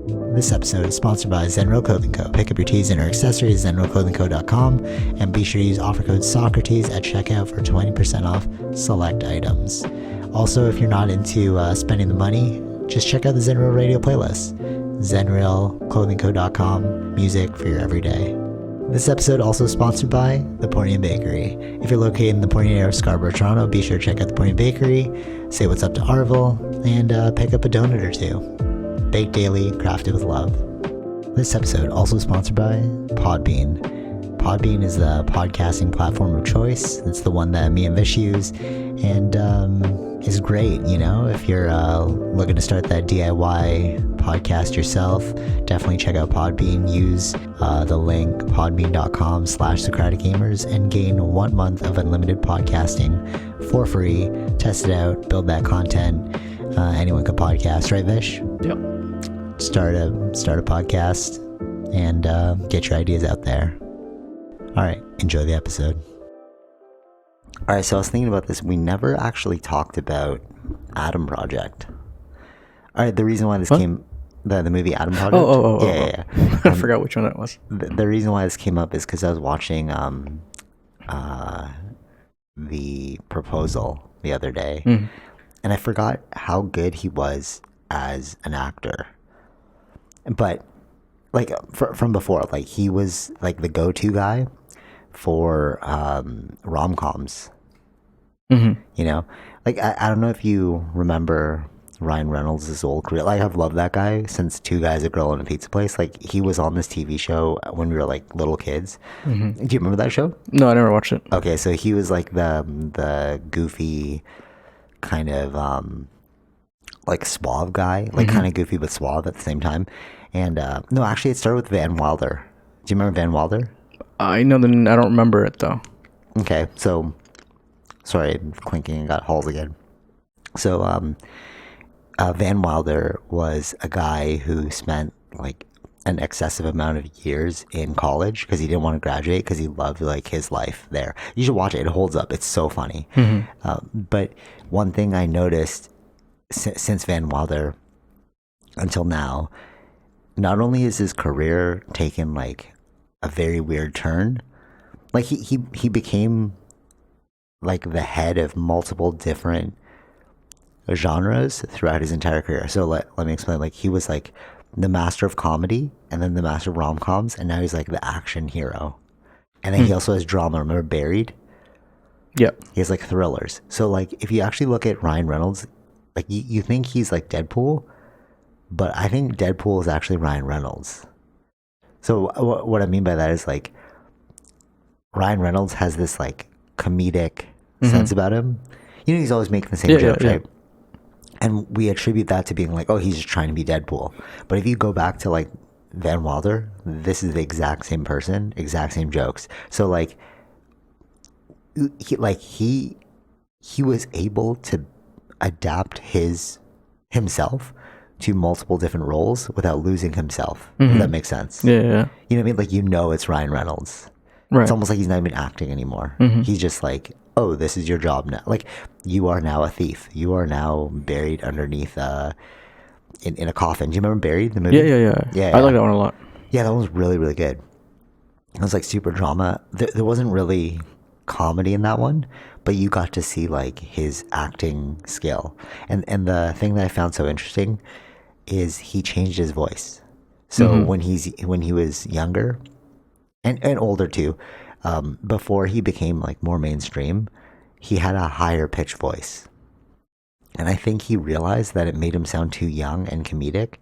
This episode is sponsored by Zenro Clothing Co. Pick up your tees and or accessories at zenroclothingco.com and be sure to use offer code Socrates at checkout for 20% off select items. Also, if you're not into spending the money, just check out the Zenrail radio playlist. zenrailclothingco.com, music for your everyday. This episode also sponsored by The Portian Bakery. If you're located in the Portian area of Scarborough, Toronto, be sure to check out The Portian Bakery, say what's up to Arville, and pick up a donut or two. Baked daily, crafted with love. This episode also sponsored by Podbean. Podbean is the podcasting platform of choice. It's the one that me and Vish use, and is great, you know, if you're looking to start that DIY podcast yourself. Definitely check out Podbean. Use the link podbean.com/SocraticGamers and gain 1 month of unlimited podcasting for free. Test it out, build that content. Anyone could podcast, right, Vish? Yep. Start a podcast and get your ideas out there. All right, enjoy the episode. All right, so I was thinking about this. We never actually talked about Adam Project. All right, the reason why this came, the movie Adam Project. Yeah. I forgot which one that was. The reason why this came up is because I was watching The Proposal the other day, and I forgot how good he was as an actor. But like from before, like he was like the go-to guy for rom-coms. You know, like I don't know if you remember Ryan Reynolds' old career. Like I've loved that guy since Two Guys, a Girl, and a Pizza Place. Like he was on this TV show when we were like little kids. Do you remember that show? No, I never watched it. Okay, so he was like the goofy kind of like suave guy, like kind of goofy but suave at the same time. And no, actually it started with Van Wilder. Do you remember Van Wilder? I know I don't remember it though. Okay, so sorry, I'm clinking and got halls again. So Van Wilder was a guy who spent like an excessive amount of years in college because he didn't want to graduate because he loved like his life there. You should watch it. It holds up. It's so funny. But one thing I noticed since Van Wilder until now, not only is his career taken like a very weird turn, like he became like the head of multiple different genres throughout his entire career. So let me explain. Like he was like the master of comedy and then the master of rom-coms, and now he's like the action hero. And then he also has drama. Remember Buried? Yep. He has like thrillers. So like if you actually look at Ryan Reynolds, like you think he's like Deadpool, but I think Deadpool is actually Ryan Reynolds. So what I mean by that is like Ryan Reynolds has this like comedic sense about him. You know, he's always making the same jokes, right? And we attribute that to being like, oh, he's just trying to be Deadpool. But if you go back to like Van Wilder, this is the exact same person, exact same jokes. So like he was able to adapt himself to multiple different roles without losing himself. If that makes sense. Yeah. You know what I mean? Like, you know, it's Ryan Reynolds. Right. It's almost like he's not even acting anymore. He's just like, oh, this is your job now. Like, you are now a thief. You are now buried underneath in a coffin. Do you remember Buried, the movie? Yeah. I like that one a lot. Yeah, that one was really, really good. It was like super drama. There wasn't really comedy in that one, but you got to see like his acting skill. And the thing that I found so interesting is he changed his voice. So when he was younger and older too, before he became like more mainstream, he had a higher pitched voice. And I think he realized that it made him sound too young and comedic.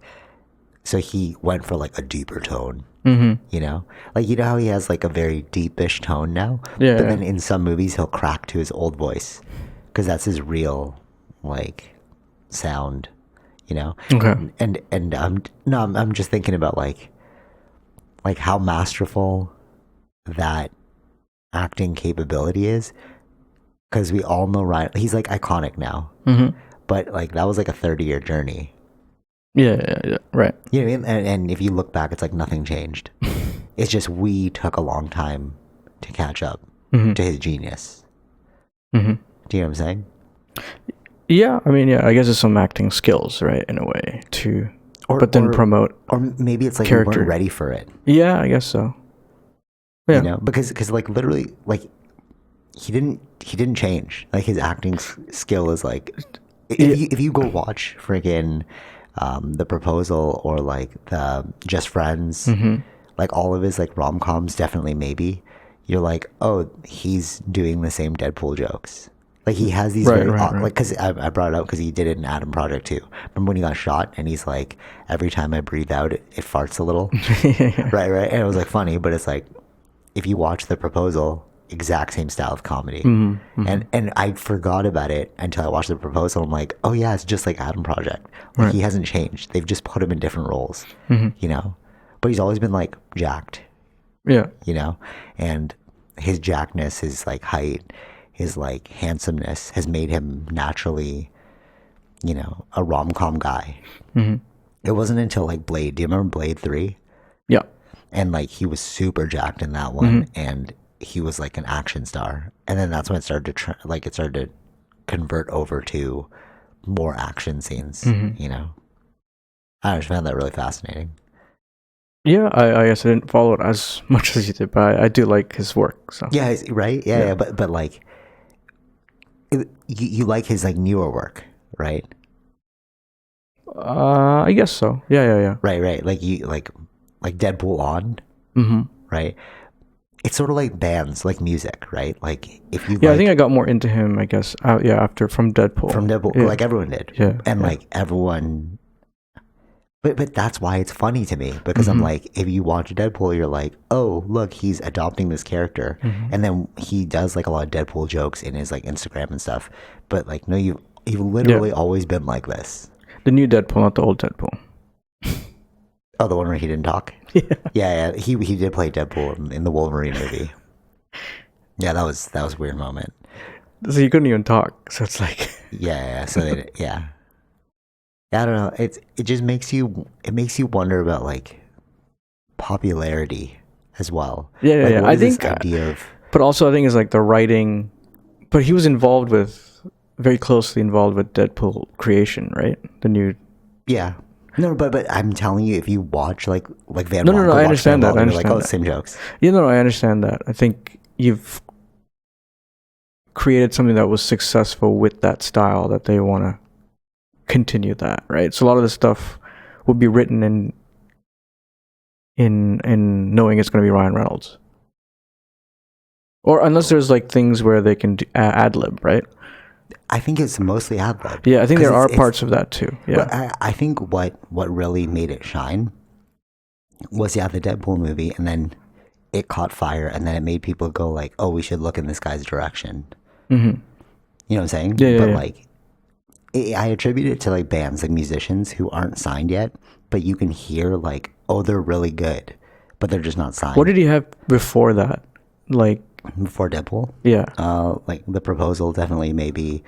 So he went for like a deeper tone, you know? Like, you know how he has like a very deepish tone now? Yeah. But then in some movies, he'll crack to his old voice because that's his real like sound, you know? Okay. And I'm just thinking about like how masterful that acting capability is, because we all know Ryan, he's like iconic now, but like that was like a 30-year journey. Yeah, right. You know what I mean? And if you look back, it's like nothing changed. It's just we took a long time to catch up to his genius. Do you know what I'm saying? Yeah, I mean, yeah, I guess it's some acting skills, right, in a way, but then promote. Or maybe it's like we character. weren't ready for it. Yeah, I guess so. Yeah. You know, because like literally like he didn't change. Like his acting skill is like if you go watch friggin' The Proposal or like the Just Friends, like all of his like rom-coms, definitely maybe you're like, oh, he's doing the same Deadpool jokes. Like he has these Right. like, because I brought it up because he did it in Adam Project too. Remember when he got shot and he's like, every time I breathe out, it farts a little. Right. And it was like funny, but it's like if you watch The Proposal, exact same style of comedy. And I forgot about it until I watched The Proposal. I'm like, oh yeah, it's just like Adam Project. Like he hasn't changed. They've just put him in different roles, you know. But he's always been like jacked. Yeah. You know, and his jackness, his like height, his like handsomeness has made him naturally, you know, a rom-com guy. It wasn't until like Blade. Do you remember Blade 3? Yeah. And like he was super jacked in that one, and he was like an action star. And then that's when it started to it started to convert over to more action scenes. You know, I just found that really fascinating. Yeah, I guess I didn't follow it as much as you did, but I do like his work. So Yeah, right. Yeah. But like, you like his like newer work, right? I guess so. Yeah. Right. Like you like Deadpool on, right? It's sort of like bands, like music, right? Like if you I think I got more into him, I guess. After from Deadpool. Yeah. Like everyone did. Yeah. And like everyone. But that's why it's funny to me, because I'm like, if you watch Deadpool, you're like, oh, look, he's adopting this character. And then he does like a lot of Deadpool jokes in his like Instagram and stuff. But like, no, you've literally always been like this. The new Deadpool, not the old Deadpool. Oh, the one where he didn't talk? Yeah. He did play Deadpool in the Wolverine movie. Yeah, that was a weird moment. So you couldn't even talk. So it's like Yeah. So I don't know. It just makes you wonder about like popularity as well. Yeah. Like, what I is this think idea of, but also I think it's like the writing, but he was very closely involved with Deadpool creation, right? The new. yeah. No, but I'm telling you, if you watch like Van No, Wilder, I understand that. you're like, oh, same jokes. Yeah, no, I understand that. I think you've created something that was successful with that style that they want to continue that, right? So a lot of the stuff would be written in knowing it's going to be Ryan Reynolds, or unless there's like things where they can ad lib, right? I think it's mostly ad lib. Yeah, I think there are parts of that too. Yeah, but I think what really made it shine was the Deadpool movie, and then it caught fire, and then it made people go like, oh, we should look in this guy's direction. You know what I'm saying? Yeah. But like, I attribute it to like bands, like musicians who aren't signed yet, but you can hear like, oh, they're really good, but they're just not signed. What did he have before that? Like before Deadpool? Yeah. Like The Proposal, definitely, maybe.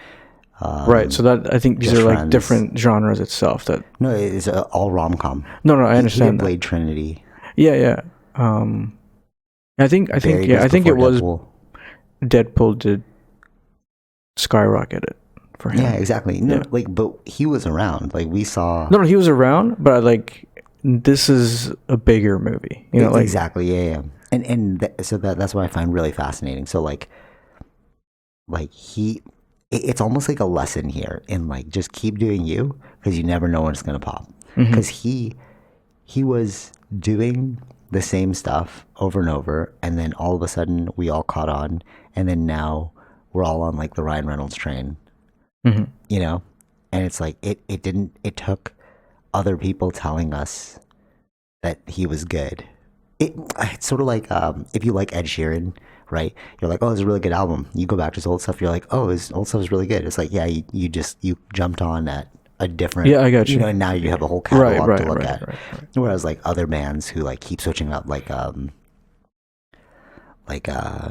Right. So that I think these Just are like Friends. different genres itself. That No, it's all rom-com. no, I He understand did that. Blade Trinity. Yeah. I think Very I just think it before was Deadpool. Deadpool did skyrocket it for him. Yeah, exactly. No, Yeah. like, but he was around. Like, we saw. No, he was around, but like this is a bigger movie. You know, like exactly. Yeah. So that's what I find really fascinating. So like it's almost like a lesson here in like, just keep doing you, because you never know when it's gonna pop. Because he was doing the same stuff over and over, and then all of a sudden we all caught on, and then now we're all on like the Ryan Reynolds train. You know, and it's like it took other people telling us that he was good. It's sort of like if you like Ed Sheeran, right? You're like, oh, it's a really good album. You go back to his old stuff, you're like, oh, his old stuff is really good. It's like, yeah, you jumped on at a different. Yeah, I got you. You know, and now you have a whole catalog to look Right. at. Whereas like other bands who like keep switching up, like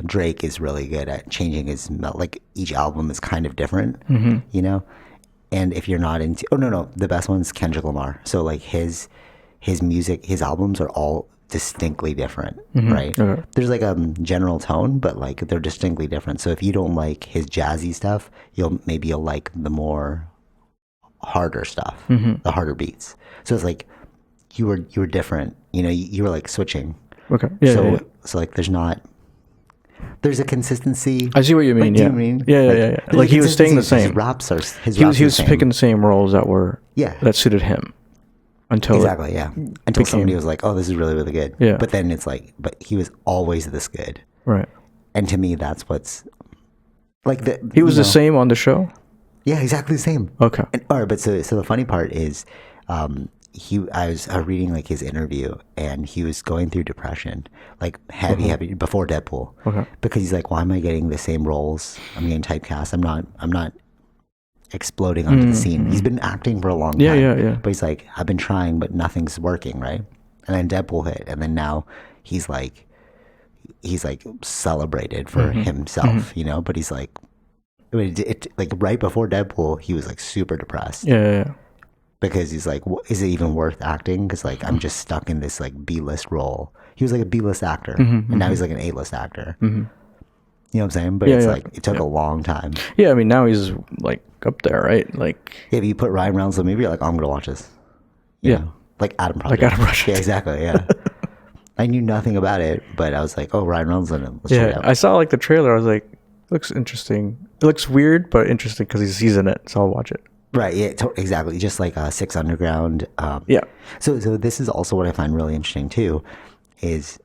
Drake is really good at changing his like each album is kind of different, you know. And if you're not into, the best one's Kendrick Lamar. So like his music, his albums are all distinctly different, right? Okay. There's like a general tone, but like they're distinctly different. So if you don't like his jazzy stuff, you'll like the more harder stuff, the harder beats. So it's like you were different. You know, you were like switching. Okay. Yeah. So yeah, yeah. so like there's a consistency. I see what you mean. Like, do yeah. you mean Yeah. Yeah. like, yeah. Yeah. there's a Like he was staying the consistency. same. His raps are his He raps was are the same. picking the same roles Yeah. that suited him until Exactly, yeah. Until somebody became- was like, "Oh, this is really, really good." Yeah. But then it's like, but he was always this good, right. and to me, that's what's like the. He was you the know, same on the show. Yeah, exactly the same. Okay. And, all right, but so the funny part is, I was reading like his interview, and he was going through depression, like heavy before Deadpool, Okay. because he's like, "Why am I getting the same roles? I'm getting typecast. I'm not exploding onto the scene." He's been acting for a long Yeah, time. yeah. But he's like, I've been trying, but nothing's working, right? And then Deadpool hit, and then now he's like celebrated for himself, you know. But he's like, I mean, like right before Deadpool, he was like super depressed Yeah. because he's like, is it even worth acting? Because like I'm just stuck in this like B-list role. He was like a B-list actor, and now he's like an A-list actor. You know what I'm saying? But Yeah, it's yeah, like it took a long time. Yeah. I mean, now he's like up there, right? Like. If you put Ryan Reynolds in the movie, you're like, oh, I'm gonna watch this. You Yeah. know? Like Adam Project. Like Adam Project. Yeah, exactly. Yeah. I knew nothing about it, but I was like, oh, Ryan Reynolds in it. Let's check it Yeah. out. I saw like the trailer. I was like, looks interesting. It looks weird, but interesting because he's in it. So I'll watch it. Right. Yeah. Exactly. Just like Six Underground. Yeah. So this is also what I find really interesting too, is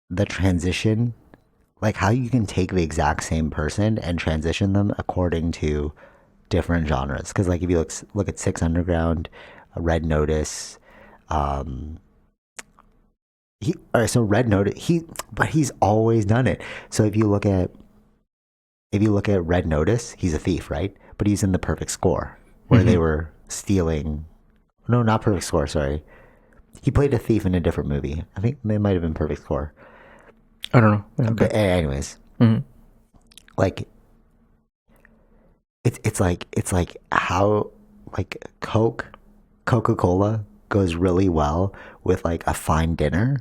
the transition, like how you can take the exact same person and transition them according to different genres. Because like if you look at Six Underground, Red Notice, so Red Notice, but he's always done it. So if you look at Red Notice, he's a thief, right? But he's in The Perfect Score, where they were stealing. No, not Perfect Score. Sorry, he played a thief in a different movie. I think it might have been Perfect Score. I don't know. Yeah, okay. But anyways, like it's like how like Coca-Cola goes really well with like a fine dinner,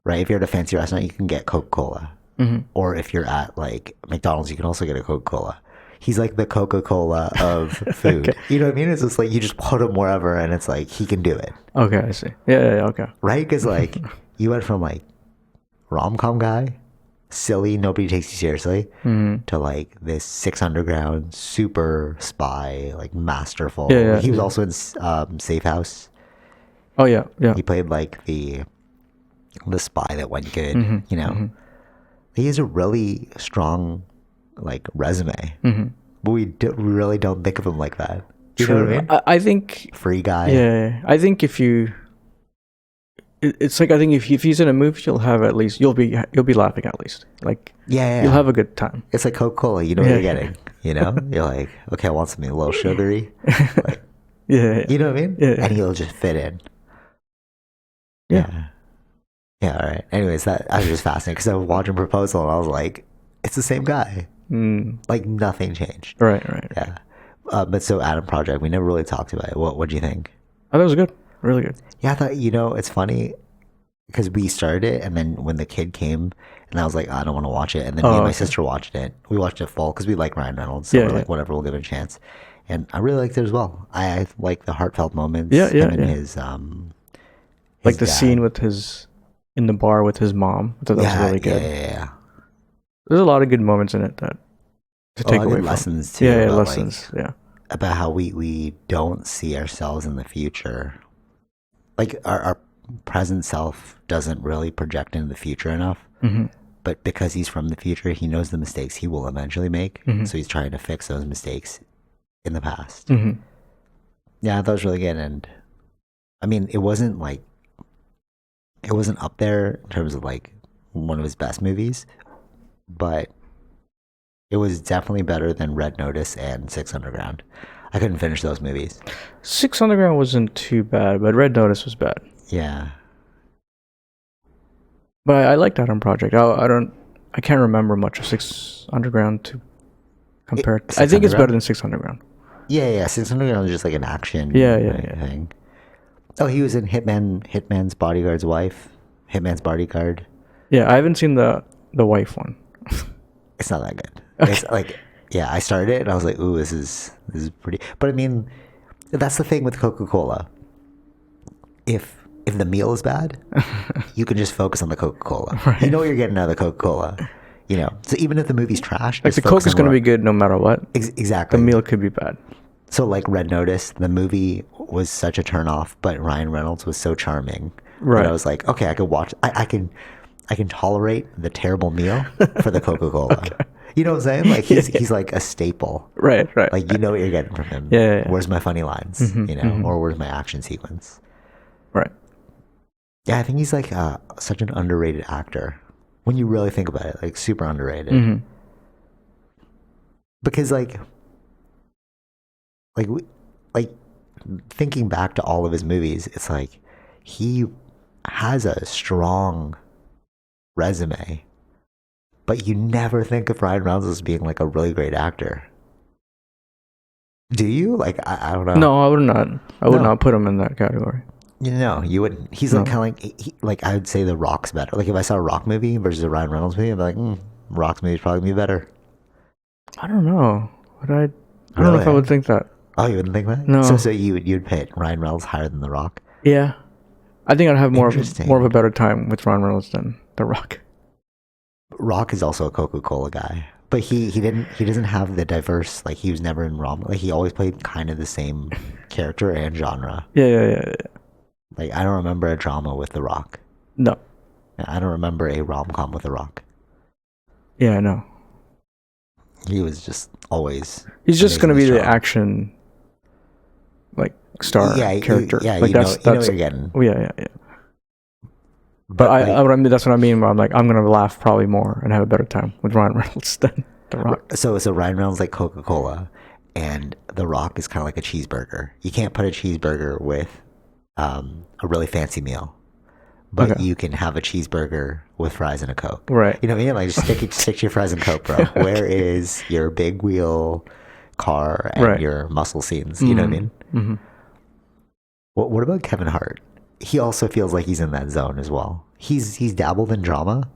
right? If you're at a fancy restaurant, you can get Coca-Cola, or if you're at like McDonald's, you can also get a Coca-Cola. He's like the Coca-Cola of food. Okay. You know what I mean? It's just like you just put him wherever, and it's like he can do it, Okay, I see. Yeah, okay. right? Because like you went from like rom-com guy, silly, nobody takes you seriously, to like this Six Underground super spy, like masterful. Yeah, He was also in Safe House. Oh yeah. He played like the spy that went good. You know, he has a really strong like resume, but we really don't think of him like that. You know what I mean? I think. Free guy. Yeah, I think if you. It's like I think if he's in a movie, you'll be laughing at least. Like Yeah. you'll have a good time. It's like Coca-Cola. You know what you're getting. You know, you're like, okay, I want something a little sugary. Like, Yeah. you know what I mean? Yeah. And he'll just fit in. Yeah. Yeah. All right. Anyways, I was just fascinated because I was watching Proposal and I was like, it's the same guy. Like nothing changed. Right. Yeah. But so Adam Project, we never really talked about it. What do you think? I thought it was good. Really good. Yeah, I thought, it's funny because we started it and then when the kid came and I was like, I don't want to watch it. And then me and my sister watched it. We watched it full because we like Ryan Reynolds. So we're like, whatever, we'll give it a chance. And I really liked it as well. I like the heartfelt moments. Him and his like the dad. scene with in the bar with his mom. I thought that was really good. Yeah. There's a lot of good moments in it to take away from. Lessons too. Yeah, about, lessons. Like, about how we don't see ourselves in the future. Like our present self doesn't really project into the future enough. But because he's from the future, he knows the mistakes he will eventually make. So he's trying to fix those mistakes in the past. Yeah, I thought it was really good. And I mean, it wasn't up there in terms of like one of his best movies, but it was definitely better than Red Notice and Six Underground. I couldn't finish those movies. Six Underground wasn't too bad, but Red Notice was bad. Yeah. But I liked Adam Project. I can't remember much of Six Underground to compare. I think it's better than Six Underground. Yeah. Six Underground was just like an action thing. Oh, he was in Hitman's Bodyguard's Wife, Hitman's Bodyguard. Yeah, I haven't seen the wife one. It's not that good. Okay. It's like, I started it and I was like, ooh, this is pretty. But I mean, that's the thing with Coca-Cola. If if the meal is bad, you can just focus on the Coca-Cola. Right. You know what you're getting out of the Coca-Cola. So even if the movie's trash, Like the Coke is going to be good no matter what. Exactly. The meal could be bad. So like Red Notice, the movie was such a turnoff, but Ryan Reynolds was so charming. Right. That I was like, okay, I could watch. I can tolerate the terrible meal for the Coca-Cola. Okay. You know what I'm saying? Like he's like a staple. Right. Like you know what you're getting from him. Yeah. Where's my funny lines? Or where's my action sequence? Right. Yeah, I think he's like such an underrated actor. When you really think about it, like super underrated. Because like thinking back to all of his movies, it's like he has a strong resume, but you never think of Ryan Reynolds as being like a really great actor. Do you? Like I don't know. No, I would not. I would not put him in that category. You wouldn't. He's like kind of like I would say The Rock's better. Like if I saw a Rock movie versus a Ryan Reynolds movie, I'd be like, Rock's movie is probably be better. I don't know. I don't know if I would think that. Oh, you wouldn't think that? No. So you'd put Ryan Reynolds higher than The Rock? Yeah, I think I'd have more of a better time with Ryan Reynolds than The Rock. Rock is also a Coca-Cola guy, but he doesn't have the diverse, like he was never in rom. Like he always played kind of the same character and genre. Yeah. Like I don't remember a drama with The Rock. No. I don't remember a rom-com with The Rock. Yeah, I know. He was just always. He's just going to be the action, like star character. Like that's what you're getting. Yeah. But I mean, that's what I mean. Where I'm like, I'm going to laugh probably more and have a better time with Ryan Reynolds than The Rock. So Ryan Reynolds like Coca-Cola, and The Rock is kind of like a cheeseburger. You can't put a cheeseburger with a really fancy meal, but you can have a cheeseburger with fries and a Coke. Right. You know what I mean? Like just stick to your fries and Coke, bro. Okay. Where is your big wheel car and your muscle scenes? You know what I mean? Mm-hmm. What about Kevin Hart? He also feels like he's in that zone as well. He's dabbled in drama,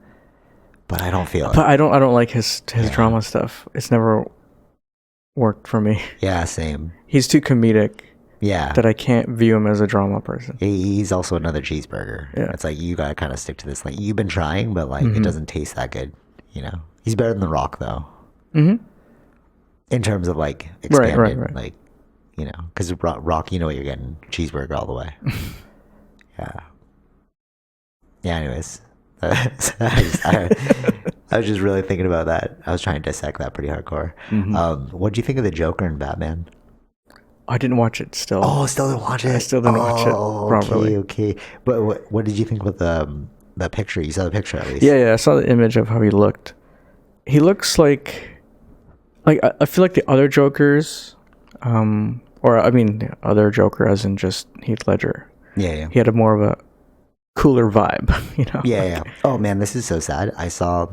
but I don't feel it. But I don't like his drama stuff. It's never worked for me. Yeah, same. He's too comedic. Yeah. That I can't view him as a drama person. He's also another cheeseburger. Yeah. It's like you gotta kind of stick to this. Like you've been trying, but like it doesn't taste that good. He's better than The Rock though. Mm-hmm. In terms of like expanded, right. Like because Rock, you know what you're getting, cheeseburger all the way. Yeah. Anyways, I was just really thinking about that. I was trying to dissect that pretty hardcore. Mm-hmm. What do you think of the Joker and Batman? I didn't watch it still. Oh, still didn't watch it? I still didn't watch it properly. Okay. But what did you think with the picture? You saw the picture at least. Yeah. I saw the image of how he looked. He looks like I feel like the other Jokers, or I mean the other Joker as in just Heath Ledger. Yeah. He had a more of a cooler vibe, Yeah. Oh man, this is so sad. I saw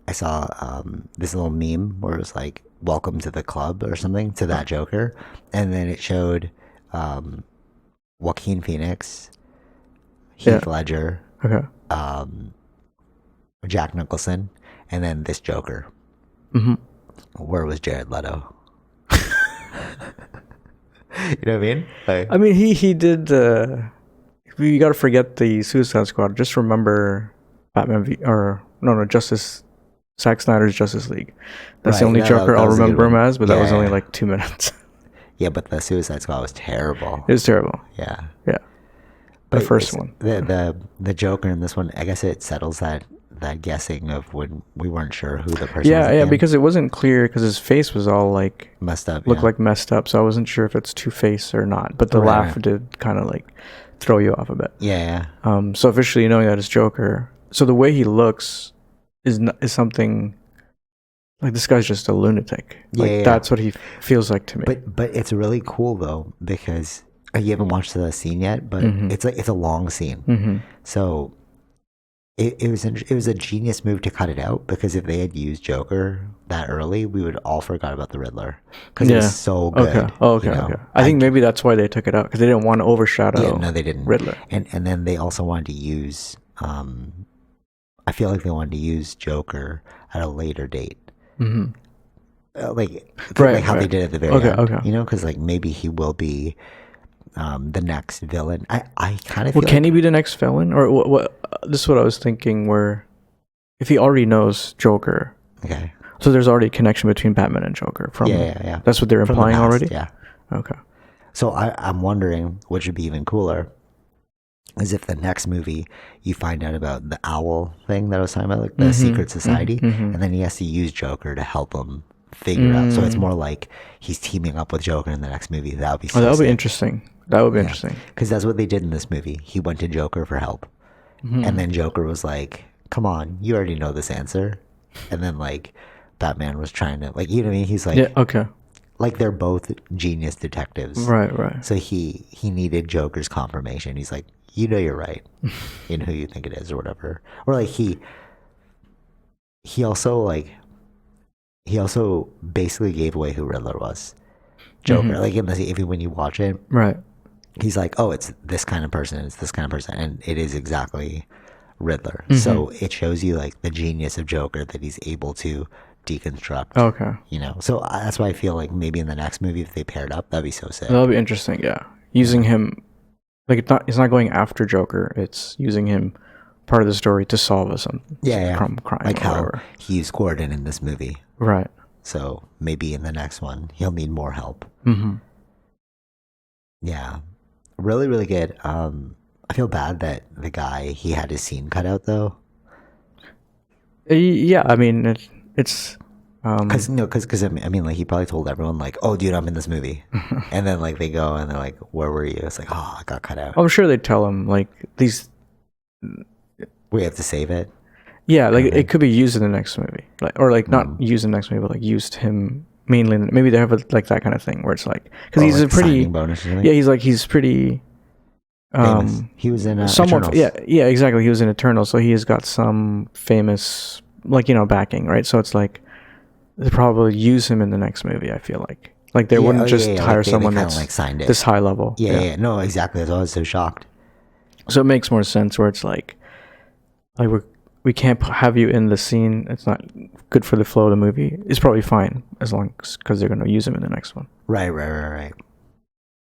this little meme where it was like, welcome to the club or something to that Joker, and then it showed Joaquin Phoenix, Heath Ledger, Jack Nicholson, and then this Joker. Mm-hmm. Where was Jared Leto? You know what I mean? Like, I mean, he did. You got to forget the Suicide Squad. Just remember Batman Zack Snyder's Justice League. That's the only Joker I'll remember him as, but that was only like 2 minutes. Yeah, but the Suicide Squad was terrible. It was terrible. Yeah. The first one. The Joker in this one, I guess it settles that guessing of when we weren't sure who the person was. Yeah, because it wasn't clear because his face was all like messed up. Looked like messed up, so I wasn't sure if it's Two-Face or not. But the laugh did kind of like throw you off a bit. Yeah. So officially knowing that it's Joker, so the way he looks is something like this guy's just a lunatic. Like that's what he feels like to me. But it's really cool though because you haven't watched the scene yet, but it's a long scene. Mm-hmm. So it was a genius move to cut it out because if they had used Joker that early, we would all forgot about the Riddler because it was so good. Okay. I think maybe that's why they took it out because they didn't want to overshadow. Yeah, no, they didn't. Riddler, and then they also wanted to use. I feel like they wanted to use Joker at a later date. Mm-hmm. Like how they did at the very end. Okay. Because like maybe he will be the next villain. I kind of Well, feel can like, he be the next villain, or what? This is what I was thinking. Where if he already knows Joker, okay, so there's already a connection between Batman and Joker. From yeah. That's what they're From the implying past, already. yeah. Okay. So I'm wondering, which would be even cooler, is if the next movie you find out about the owl thing that I was talking about, like the secret society, and then he has to use Joker to help him figure out. So it's more like he's teaming up with Joker in the next movie. That would be Oh, so that would be sick. interesting. That would be interesting. Because that's what they did in this movie. He went to Joker for help. And then Joker was like, come on, you already know this answer. And then like Batman was trying to, like, you know what I mean? He's like, Yeah. Okay. like they're both genius detectives. Right. Right. So he needed Joker's confirmation. He's like, you know you're right in who you think it is or whatever. Or like he also basically gave away who Riddler was. Joker. Like in the, even when you watch it, Right. he's like, oh, it's this kind of person, it's this kind of person, and it is exactly Riddler. So it shows you like the genius of Joker that he's able to deconstruct. Okay. You know, so that's why I feel like maybe in the next movie if they paired up, that'd be so sick. That'll be interesting. Yeah. Using him, like it's not going after Joker. It's using him part of the story to solve some crime like or how whatever. he used Gordon in this movie. Right. So maybe in the next one he'll need more help. Yeah, really, really good. I feel bad that the guy he had his scene cut out though. Yeah. I mean, it's. Because I mean, like he probably told everyone like, "Oh, dude, I'm in this movie," and then like they go and they're like, "Where were you?" It's like, "Oh, I got cut out." I'm sure they tell him like these. We have to save it. Yeah, like it could be used in the next movie, like or like not used in the next movie, but like used him mainly. Maybe they have like that kind of thing where it's like because he's like a pretty signing bonus or something? Yeah, he's pretty Famous. He was in somewhat Eternals. yeah exactly. He was in Eternal, so he has got some famous like backing, right? So it's like they probably use him in the next movie. I feel like they wouldn't just hire like someone they that's like signed it. this high level. Yeah, no, exactly. That's why I was so shocked. So it makes more sense where it's like we can't have you in the scene. It's not good for the flow of the movie. It's probably fine as long as because they're going to use him in the next one. Right.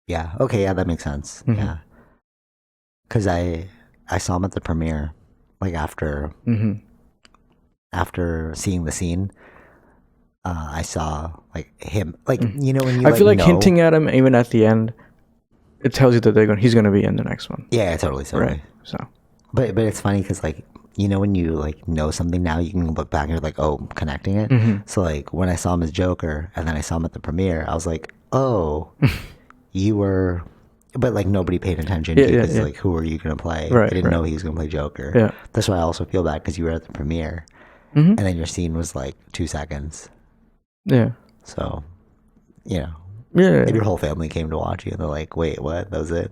Yeah. Okay. Yeah, that makes sense. Yeah. Because I saw him at the premiere, like after seeing the scene. I saw like him, like you know when you. I feel like know, hinting at him even at the end. It tells you that he's going to be in the next one. Yeah, totally. Right. So. But it's funny because like you know when you like know something now you can look back and you're like, oh, I'm connecting it. So like when I saw him as Joker and then I saw him at the premiere, I was like, oh, you were. But like nobody paid attention because like who are you gonna play? Right, I didn't know he was gonna play Joker. Yeah. That's why I also feel bad because you were at the premiere, and then your scene was like 2 seconds. Yeah. So, you know, Yeah. if your whole family came to watch you and they're like, "Wait, what? That was it?"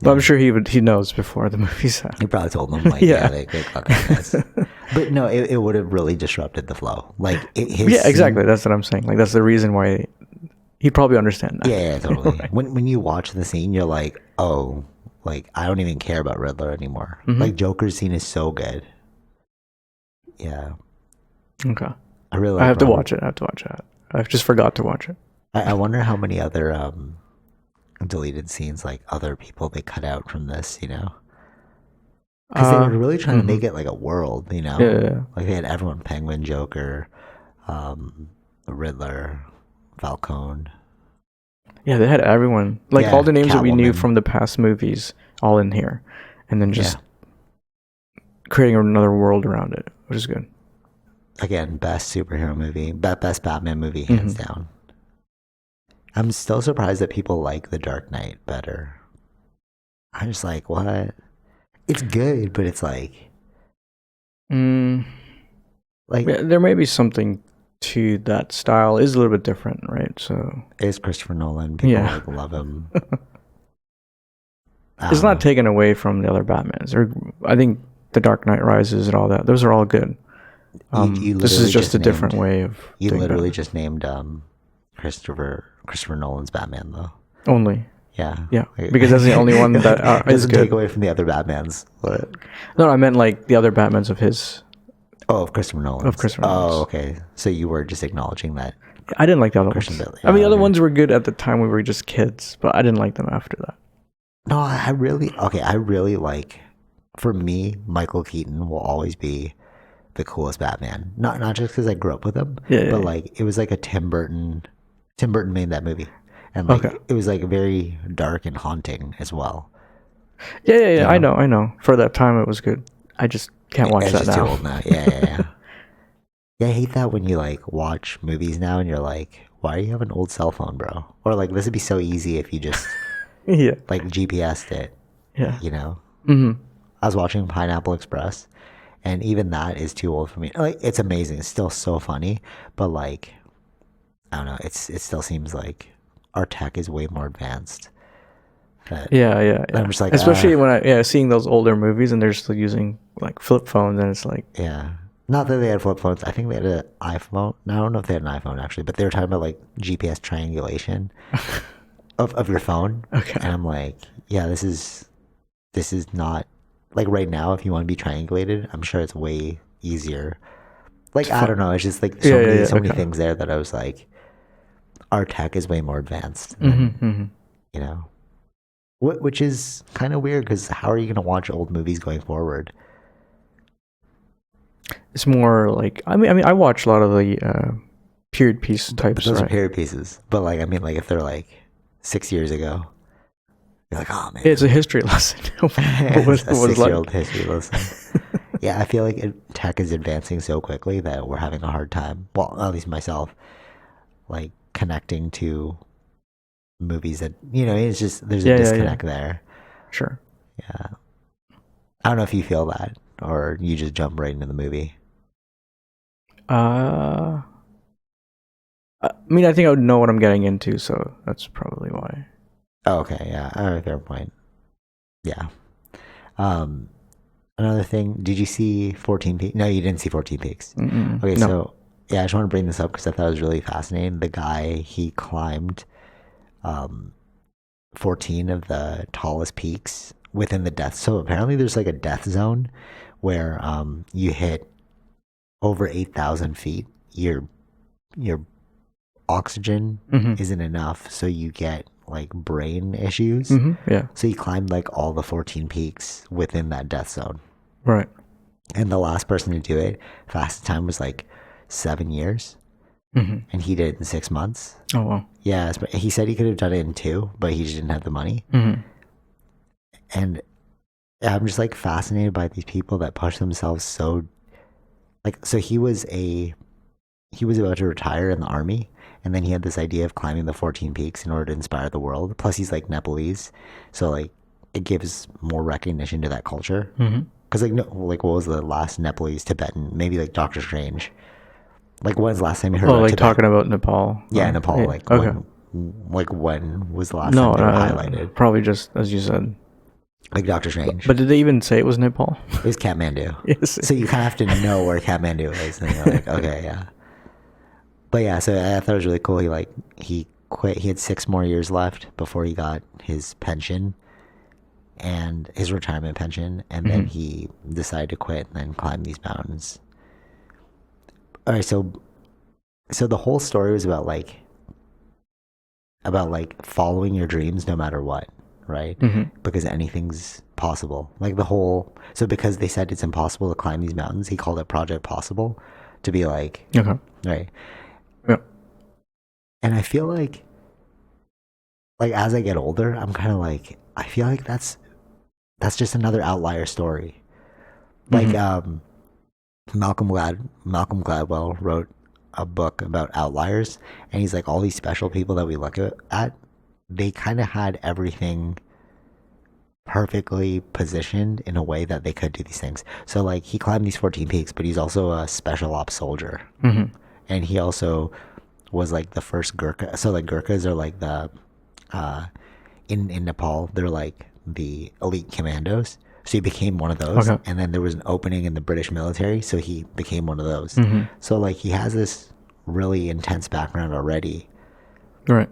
But I'm sure he knows before the movie's out. You probably told them like, "Yeah, they got this." But no, it would have really disrupted the flow. Like, exactly. That's what I'm saying. Like that's the reason why. He'd probably understand that. Yeah, totally. Right. When you watch the scene, you're like, oh, like I don't even care about Riddler anymore. Like Joker's scene is so good. Yeah. Okay. I really. I have to watch it. I just forgot to watch it. I wonder how many other deleted scenes, like other people they cut out from this. You know, because they were really trying to make it like a world. You know, Yeah. Like they had everyone: Penguin, Joker, Riddler, Falcone. Yeah, they had everyone. Like all the names that we knew Catwoman. from the past movies all in here. And then just creating another world around it, which is good. Again, best superhero movie, best Batman movie, hands down. I'm still surprised that people like The Dark Knight better. I'm just like, what? It's good, but it's like... Like there may be something to that style. It is a little bit different, right? So it's Christopher Nolan. People like love him. It's not taken away from the other Batmans. Or I think The Dark Knight Rises and all that. Those are all good. You this is just a named, different way of. You literally just named Christopher Nolan's Batman, though. Only. Yeah. Yeah. Because that's the only one that is good. Take away from the other Batmans. But... No, I meant like the other Batmans of his. Oh, of Christopher Nolan. Of Christopher Nolan. Oh, okay. So you were just acknowledging that I didn't like the other Christian ones. Bale. I mean, the other okay. ones were good at the time we were just kids, but I didn't like them after that. No, I really like. For me, Michael Keaton will always be the coolest Batman. Not just because I grew up with him, Yeah, but yeah. like it was like a Tim Burton. Tim Burton made that movie, and Okay. like it was like very dark and haunting as well. Yeah. You I know, know, I know. For that time, it was good. I just can't watch it's that just too now. old now. Yeah. Yeah, I hate that when you like watch movies now and you're like, why do you have an old cell phone, bro? Or like this would be so easy if you just Yeah, like GPS'd it. yeah. You know, Mm-hmm. I was watching Pineapple Express, and even that is too old for me. Like it's amazing, it's still so funny, but like I don't know, it still seems like our tech is way more advanced. That I'm Yeah. just like Especially when seeing those older movies and they're still using like flip phones, and it's like, yeah. Not that they had flip phones. I think they had an iPhone. No, I don't know if they had an iPhone actually, but they were talking about like GPS triangulation of your phone, okay, and I'm like, yeah, this is not like right now. If you want to be triangulated, I'm sure it's way easier. Like I don't know, it's just like yeah, so many okay. things there that I was like, our tech is way more advanced than Mm-hmm. you know, which is kind of weird because how are you going to watch old movies going forward? It's more like I mean, I watch a lot of the period piece But types, those are right? period pieces. But like I mean, like if they're like 6 years ago, you're like, oh It's man, a history lesson. What it's was a it was 6 year old like. history lesson. Yeah, I feel like tech is advancing so quickly that we're having a hard time. Well, at least myself, like connecting to movies that it's just there's a Yeah. disconnect there. Sure. Yeah, I don't know if you feel that or you just jump right into the movie. Uh, I mean, I think I would know what I'm getting into, so that's probably why. Oh, okay, yeah, all right, fair point. Yeah. Um, Another thing, did you see 14 Peaks? No, you didn't see 14 Peaks. Mm-mm. Okay, No. so yeah, I just want to bring this up because I thought it was really fascinating. The guy, he climbed um, 14 of the tallest peaks within the death. So apparently there's like a death zone where you hit over 8,000 feet. Your oxygen Mm-hmm. isn't enough, so you get like brain issues. Mm-hmm. Yeah. So he climbed like all the 14 peaks within that death zone. Right. And the last person to do it, fastest time was like 7 years, Mm-hmm. and he did it in 6 months. Oh wow. Yeah, he said he could have done it in two, but he just didn't have the money. Mm-hmm. And I'm just like fascinated by these people that push themselves so like. So he was about to retire in the army, and then he had this idea of climbing the 14 peaks in order to inspire the world. Plus, he's like Nepalese, so like it gives more recognition to that culture. Mm-hmm. Because like no, like what was the last Nepalese Tibetan? Maybe like Doctor Strange. Like when's the last time you heard Oh, about like Tibet? talking about Nepal. Yeah, Nepal. Yeah. Like Okay. when was the last No, time they were highlighted? probably just as you said. Like Doctor Strange. But did they even say it was Nepal? It was Kathmandu. Yes. So you kind of have to know where Kathmandu is, and you're like, okay, yeah. But yeah, so I thought it was really cool. He quit. He had 6 more years left before he got his pension and his retirement pension, and then he decided to quit and then climb these mountains. All right, so the whole story was about like following your dreams no matter what, right? Mm-hmm. Because anything's possible. Like so because they said it's impossible to climb these mountains, he called it Project Possible to be like, Okay. right. Yeah. And I feel like as I get older, I'm kind of like, I feel like that's just another outlier story. Like Malcolm Gladwell wrote a book about outliers, and he's like, all these special people that we look at, they kind of had everything perfectly positioned in a way that they could do these things. So like he climbed these 14 peaks, but he's also a special ops soldier, and he also was like the first Gurkha. So like Gurkhas are like the in Nepal, they're like the elite commandos. So he became one of those, Okay. and then there was an opening in the British military, so he became one of those. So like he has this really intense background already, Right.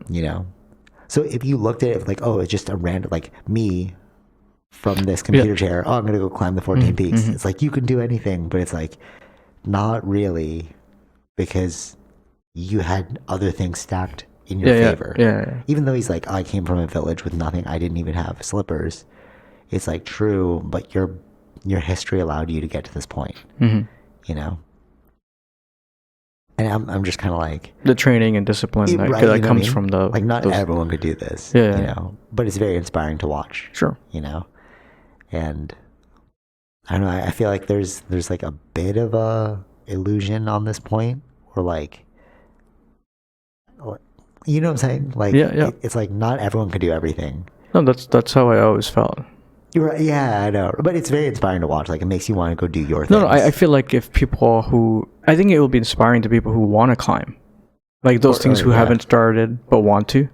So if you looked at it like, oh, it's just a random, like me from this computer chair, oh, I'm gonna go climb the 14 peaks. It's like you can do anything, but it's like not really, because you had other things stacked in your Yeah, favor. yeah. Even though he's like, I came from a village with nothing, I didn't even have slippers. It's like true, but your history allowed you to get to this point. Mm-hmm. You know. And I'm just kind of like The training and discipline that, right, that comes from the like not those, everyone could do this. Yeah, you know, but it's very inspiring to watch. Sure. You know, and I don't know. I feel like there's like a bit of a illusion on this point, or like, you know what I'm saying? Like, yeah. It's like not everyone could do everything. No, that's how I always felt. You're right. Yeah, I know. But it's very inspiring to watch. Like, it makes you want to go do your things. No, I feel like if people who I think it will be inspiring to people who want to climb, like those things who haven't started but want to.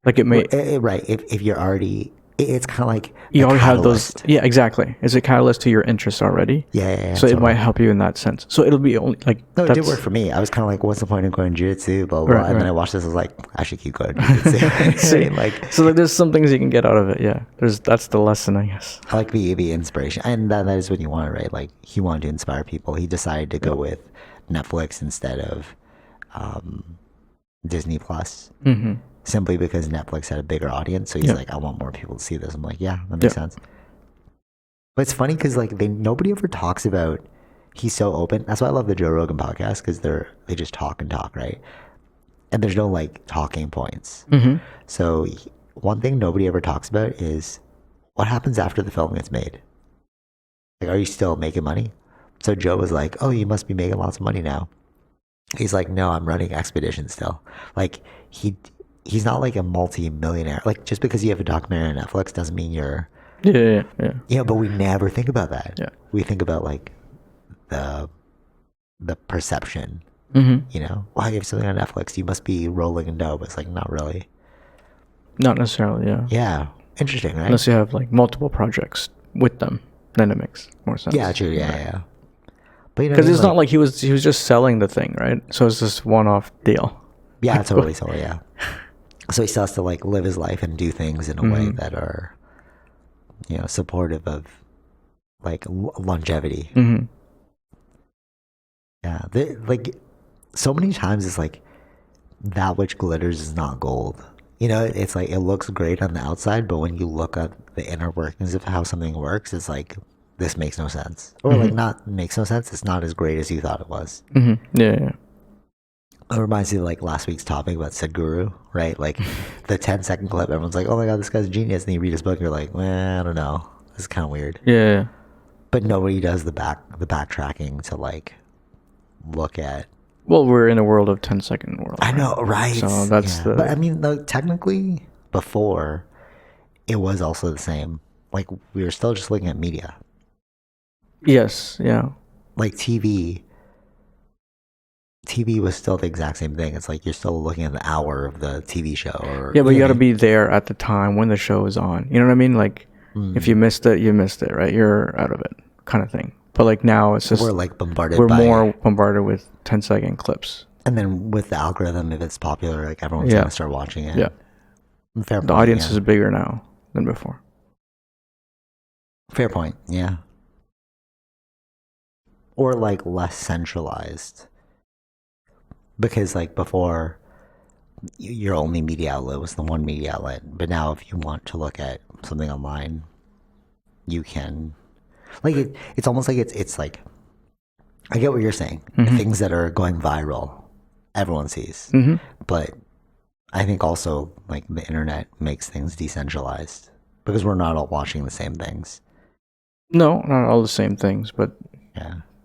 Like it may right. If you're already, it's kind of like you already have those. Yeah, exactly. It's a catalyst to your interests already. Yeah. So it might help you in that sense. So it'll be only like no, it did work for me. I was kind of like, what's the point of going jiu-jitsu? Blah blah. And then I watched this. I was like, I should keep going jiu-jitsu. Like, so there's some things you can get out of it. Yeah, that's the lesson, I guess. I like the inspiration, and that is what you want, right? Like he wanted to inspire people. He decided to go with Netflix instead of Disney Plus. Mm-hmm. Simply because Netflix had a bigger audience, so he's like, I want more people to see this. I'm like, yeah, that makes sense. But it's funny because like nobody ever talks about. He's so open. That's why I love the Joe Rogan podcast, because they just talk and talk, right? And there's no like talking points. Mm-hmm. So one thing nobody ever talks about is what happens after the film gets made. Like, are you still making money? So Joe was like, oh, you must be making lots of money now. He's like, no, I'm running expeditions still. Like he's not like a multi-millionaire. Like, just because you have a documentary on Netflix doesn't mean you're... Yeah. Yeah, but we never think about that. Yeah. We think about, like, the perception. Mm-hmm. You know? Wow, you have something on Netflix. You must be rolling in dough. But it's like, not really. Not necessarily, yeah. Yeah. Interesting, right? Unless you have, like, multiple projects with them. Then it makes more sense. Yeah, true. Yeah. But you know, because it's not like he was just selling the thing, right? So it's this one-off deal. Yeah, totally, yeah. So he still has to like live his life and do things in a way that are, you know, supportive of like longevity. Mm-hmm. Yeah, like so many times it's like that which glitters is not gold. You know, it's like it looks great on the outside, but when you look at the inner workings of how something works, it's like this makes no sense, or like not makes no sense. It's not as great as you thought it was. Mm-hmm. Yeah. It reminds me of like last week's topic about Sadhguru, right? Like the 10-second clip, everyone's like, oh my God, this guy's a genius. And you read his book and you're like, I don't know. This is kind of weird. Yeah. But nobody does the backtracking to like look at. Well, we're in a world of 10-second world. I know, right? So that's the... But I mean, like, technically, before, it was also the same. Like, we were still just looking at media. Yes, yeah. Like TV was still the exact same thing. It's like you're still looking at the hour of the TV show. Or, yeah, but you got to be there at the time when the show is on. You know what I mean? Like, if you missed it, you missed it, right? You're out of it, kind of thing. But like now, it's just we're like bombarded. We're more bombarded with 10-second clips. And then with the algorithm, if it's popular, like everyone's gonna start watching it. Yeah, fair point. The audience is bigger now than before. Fair point. Yeah. Or like less centralized. Because like before, your only media outlet was the one media outlet. But now if you want to look at something online, you can. Like it's almost like it's like, I get what you're saying. Things that are going viral, everyone sees. But I think also like the internet makes things decentralized because we're not all watching the same things. No, not all the same things, but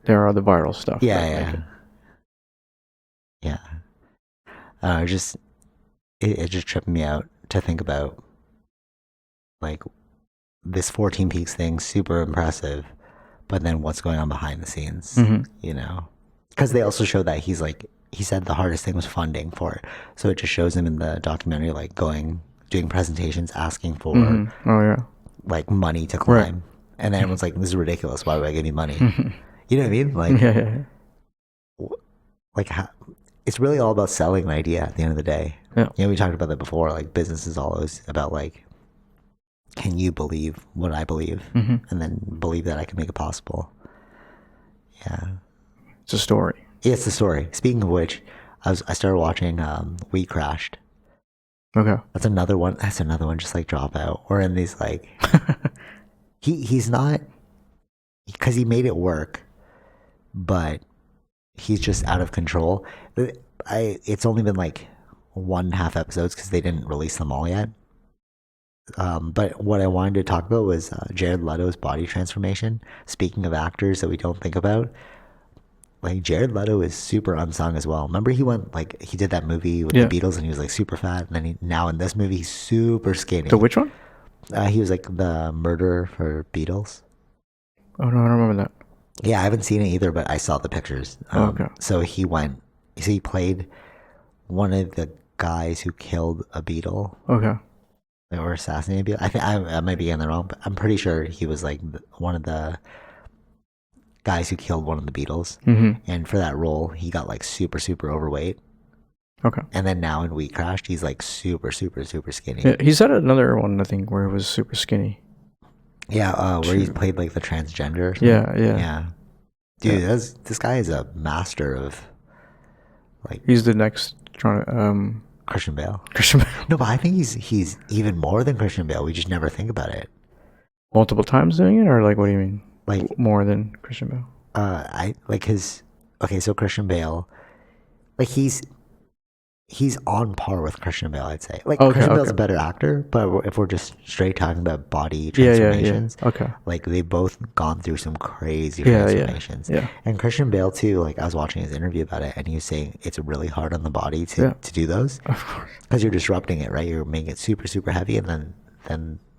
there are the viral stuff. Yeah. It just tripped me out to think about like this 14 Peaks thing, super impressive, but then what's going on behind the scenes, you know? Because they also show that he said the hardest thing was funding for it. So it just shows him in the documentary, like doing presentations, asking for like money to climb. Right. And then everyone's like, this is ridiculous. Why would I give you money? You know what I mean? Like, like how, it's really all about selling an idea at the end of the day. Yeah. You know, we talked about that before. Like business is always about like, can you believe what I believe? And then believe that I can make it possible. Yeah. It's a story. Yeah, it's a story. Speaking of which, I started watching We Crashed. Okay. That's another one. That's another one. Just like Dropout. Or in these like he's not because he made it work, but he's just out of control. It's only been like 1.5 episodes because they didn't release them all yet. But what I wanted to talk about was Jared Leto's body transformation. Speaking of actors that we don't think about, like Jared Leto is super unsung as well. Remember he did that movie with Yeah. the Beatles and he was like super fat, and then now in this movie he's super skinny. The which one? He was like the murderer for Beatles. Oh no, I don't remember that. Yeah, I haven't seen it either, but I saw the pictures. Okay. So he played one of the guys who killed a Beatle. Okay. Or assassinated Beatle. I think I might be getting that wrong, but I'm pretty sure he was like one of the guys who killed one of the Beatles. Mm-hmm. And for that role, he got like super, super overweight. Okay. And then now in We Crashed, he's like super, super, super skinny. Yeah, he's had another one, I think, where he was super skinny. Yeah, where he played like the transgender. Or something. Yeah. Dude, this guy is a master of like. He's the next Christian Bale. Christian Bale. No, but I think he's even more than Christian Bale. We just never think about it. Multiple times doing it, or like what do you mean? Like more than Christian Bale? I like his. Okay, so Christian Bale, like he's on par with Christian Bale, I'd say. Like Christian Bale's a better actor, but if we're just straight talking about body transformations, Okay. like they've both gone through some crazy transformations. Yeah. And Christian Bale too, like I was watching his interview about it and he was saying it's really hard on the body to do those. Of course. Because you're disrupting it, right? You're making it super, super heavy and then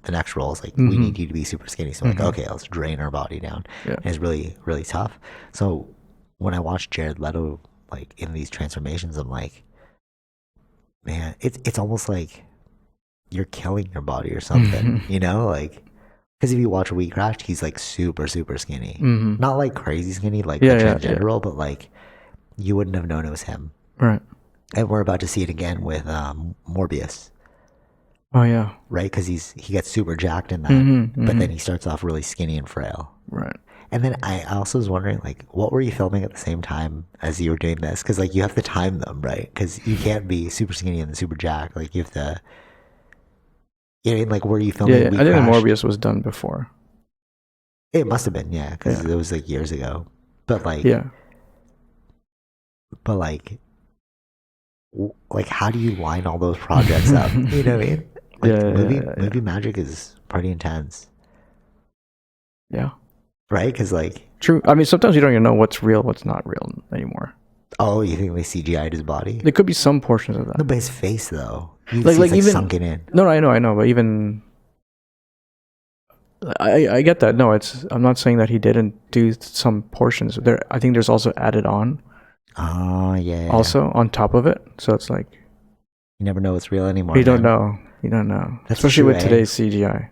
the next role is like, we need you to be super skinny. So like, okay, let's drain our body down. Yeah. And it's really, really tough. So when I watched Jared Leto like in these transformations, I'm like, man, it's almost like you're killing your body or something, you know? Like, because if you watch We Crashed, he's like super, super skinny. Mm-hmm. Not like crazy skinny, like the transgender role, but like you wouldn't have known it was him. Right. And we're about to see it again with Morbius. Oh yeah. Right? Because he gets super jacked in that, but then he starts off really skinny and frail. Right. And then I also was wondering, like, what were you filming at the same time as you were doing this? Because, like, you have to time them, right? Because you can't be super skinny and super jacked. Like, you have to, you know, like, were you filming? Yeah, I think the Morbius was done before. It must have been, yeah, because it was, like, years ago. But, like, how do you line all those projects up? You know what I mean? Like, movie magic is pretty intense. Yeah. Right? Because, like... True. I mean, sometimes you don't even know what's real, what's not real anymore. Oh, you think they CGI'd his body? There could be some portions of that. No, but his face, though. Like even sunken in. No, I know. But even... I get that. No, I'm not saying that he didn't do some portions. I think there's also added on. Oh, yeah. Also, on top of it. So it's like... You never know what's real anymore. You don't know. That's especially with today's CGI.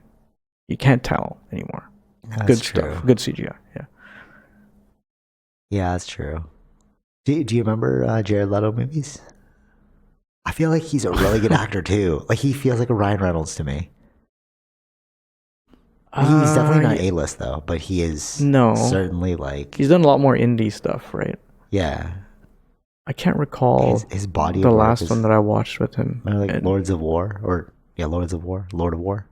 You can't tell anymore. That's good true. Stuff. Good CGI. Yeah. Yeah, that's true. Do you remember Jared Leto movies? I feel like he's a really good actor too. Like he feels like a Ryan Reynolds to me. He's definitely not A-list though, but he is certainly like... He's done a lot more indie stuff, right? Yeah. I can't recall his body. The last one that I watched with him. Like Lord of War? Lord of War?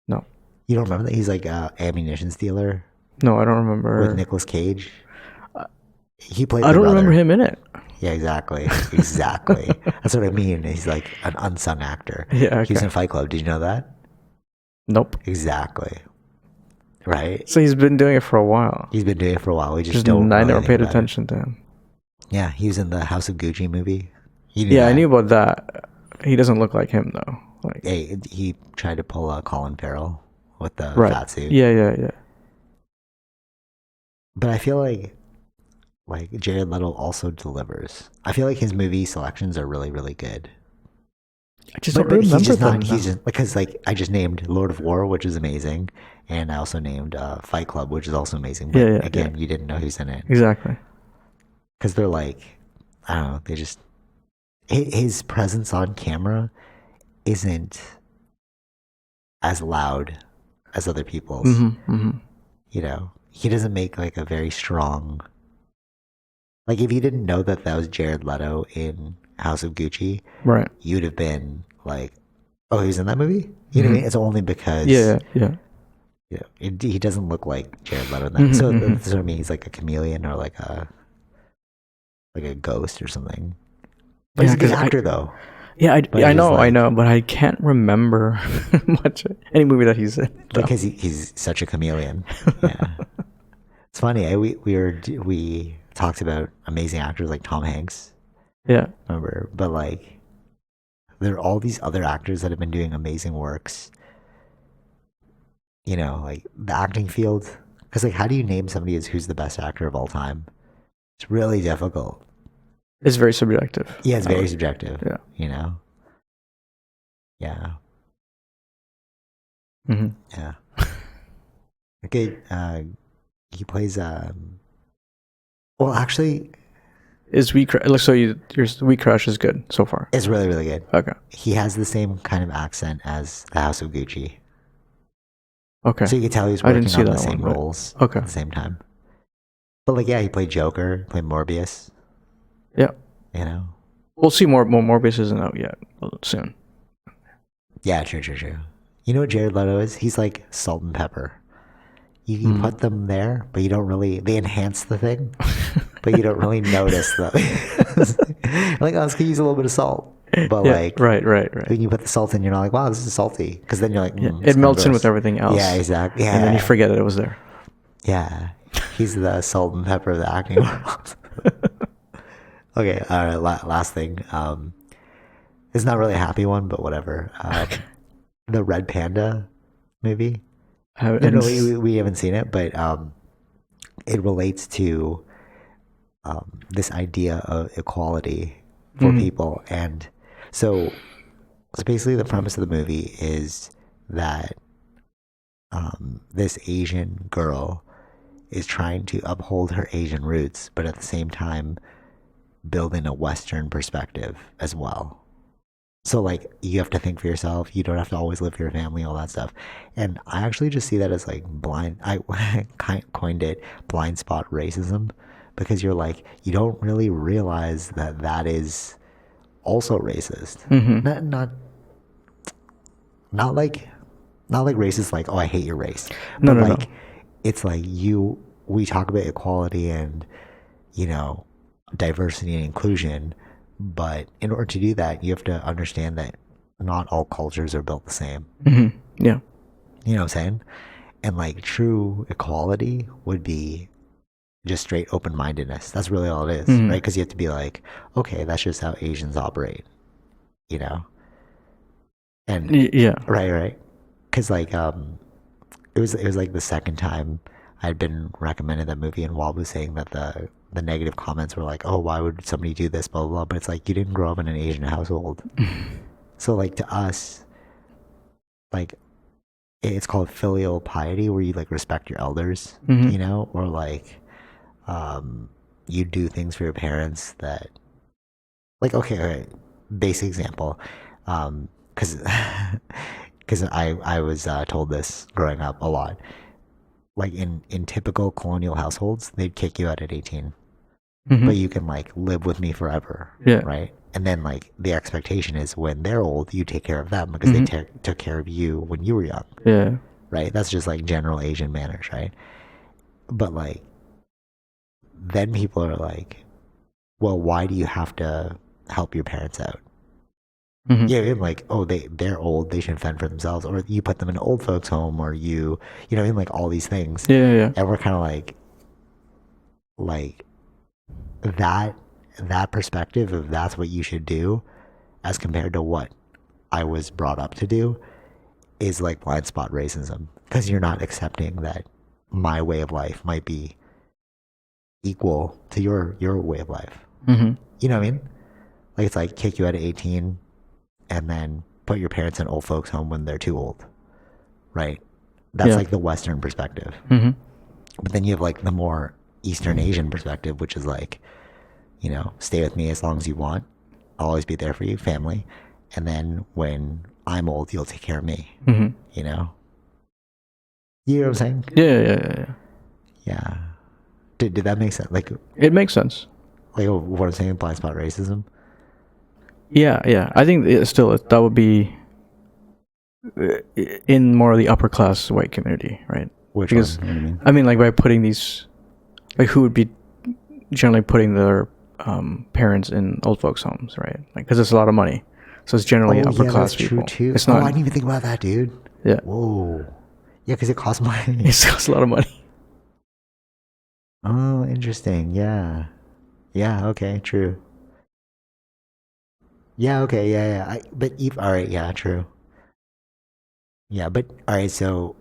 No. You don't remember that? He's like an ammunition stealer. No, I don't remember. With Nicolas Cage. He played. I don't remember him in it. Yeah, exactly. That's what I mean. He's like an unsung actor. Yeah, okay. He was in Fight Club. Did you know that? Nope. Exactly. Right. So he's been doing it for a while. We just don't. I never paid attention to him. Yeah, he was in the House of Gucci movie. I knew about that. He doesn't look like him though. Like, hey, he tried to pull a Colin Farrell with the fat suit. Yeah. But I feel like Jared Leto also delivers. I feel like his movie selections are really, really good. I just don't remember them. He's just because I just named Lord of War, which is amazing, and I also named Fight Club, which is also amazing. But again, you didn't know who's in it. Exactly. Because they're like, I don't know, they just... His presence on camera isn't as loud as other people's. Mm-hmm. You know, he doesn't make like a very strong Like if you didn't know that was Jared Leto in House of Gucci, Right. you'd have been like, "Oh, he was in that movie." You know what I mean? It's only because Yeah. he doesn't look like Jared Leto in that. So Mm-hmm. that's what I mean. He's like a chameleon or like a ghost or something. But he's Yeah, a good because actor though. yeah, But it's just I like know, but I can't remember much any movie that he's in. Though. because he's such a chameleon. Yeah, it's funny. We talked about amazing actors like Tom Hanks. Yeah. Remember, but like there are all these other actors that have been doing amazing works. You know, like the acting field. Because like, how do you name somebody as who's the best actor of all time? It's really difficult. It's very subjective. Yeah, it's very subjective. Yeah. You know. Yeah. Mm-hmm. Yeah. Okay. He plays. Well, actually, Is so your We Crush is good so far? it's really really good. Okay. He has the same kind of accent as the House of Gucci, Okay. so you can tell he's I didn't working see on the that same one, but- roles Okay. at the same time. But like, yeah, he played Joker, played Morbius. Yeah. You know. We'll see more. Morbius isn't out yet. Soon. Yeah, true. You know what Jared Leto is? He's like salt and pepper. You put them there, but you don't really. They enhance the thing, but you don't really notice them. Like, oh, this could use a little bit of salt, but Yeah. like, Right. when you put the salt in, you're not like, wow, this is salty, because then you're like, Yeah. it's It melts in gross. with everything else. Yeah, exactly. Yeah, And then you forget that it was there. Yeah, he's the salt and pepper of the acting world. Okay, all right. Last thing. It's not really a happy one, but whatever. The Red Panda movie. No, we haven't seen it, but it relates to this idea of equality for people, and so basically the premise of the movie is that this Asian girl is trying to uphold her Asian roots, but at the same time build in a Western perspective as well. So like you have to think for yourself. You don't have to always live for your family, all that stuff. And I actually just see that as like blind. I coined it blind spot racism because you're like you don't really realize that that is also racist. Not like racist like oh I hate your race. No, But no, like no. it's like we talk about equality and you know diversity and inclusion. But in order to do that, you have to understand that not all cultures are built the same. Yeah. You know what I'm saying? And like true equality would be just straight open mindedness. That's really all it is, right? Because you have to be like, okay, that's just how Asians operate, you know? And Yeah. right. Because like it was like the second time I'd been recommended that movie, and Wab was saying that the negative comments were like, oh, why would somebody do this, blah, blah, blah. But it's like, you didn't grow up in an Asian household. So like to us, like it's called filial piety where you like respect your elders, you know, or like you do things for your parents that like, okay, basic example. Cause, cause I was told this growing up a lot. Like in typical colonial households, they'd kick you out at 18. But you can like live with me forever, Yeah. right? And then like the expectation is when they're old, you take care of them because they took care of you when you were young, Yeah. right? That's just like general Asian manners, right? But like then people are like, well, why do you have to help your parents out? Yeah, and like, oh, they're old, they should fend for themselves, or you put them in an old folks home, or you know, in like all these things, Yeah. and we're kind of like that perspective of that's what you should do as compared to what I was brought up to do is like blind spot racism because you're not accepting that my way of life might be equal to your way of life. You know what I mean? Like it's like kick you out at 18 and then put your parents in old folks home when they're too old, right? That's like the Western perspective. But then you have like the more Eastern Asian perspective, which is like, you know, stay with me as long as you want. I'll always be there for you, family. And then when I'm old, you'll take care of me. You know? You know what I'm saying? Yeah. Yeah. Did that make sense? Like, It makes sense. Like what I'm saying, blind spot racism. Yeah. I think that would be in more of the upper class white community, right? Which Because one? What do you mean? I mean, like by putting these, like who would be generally putting their parents in old folks' homes, right? Like because it's a lot of money, so it's generally Oh upper yeah, that's class true people. too. It's Oh, not. I didn't even think about that, dude. Yeah, Whoa. Yeah, because it costs money. it costs a lot of money. Oh, interesting. Yeah. Yeah. Okay. True. Yeah. Okay. Yeah. Yeah. All right. Yeah. True. Yeah. But all right. So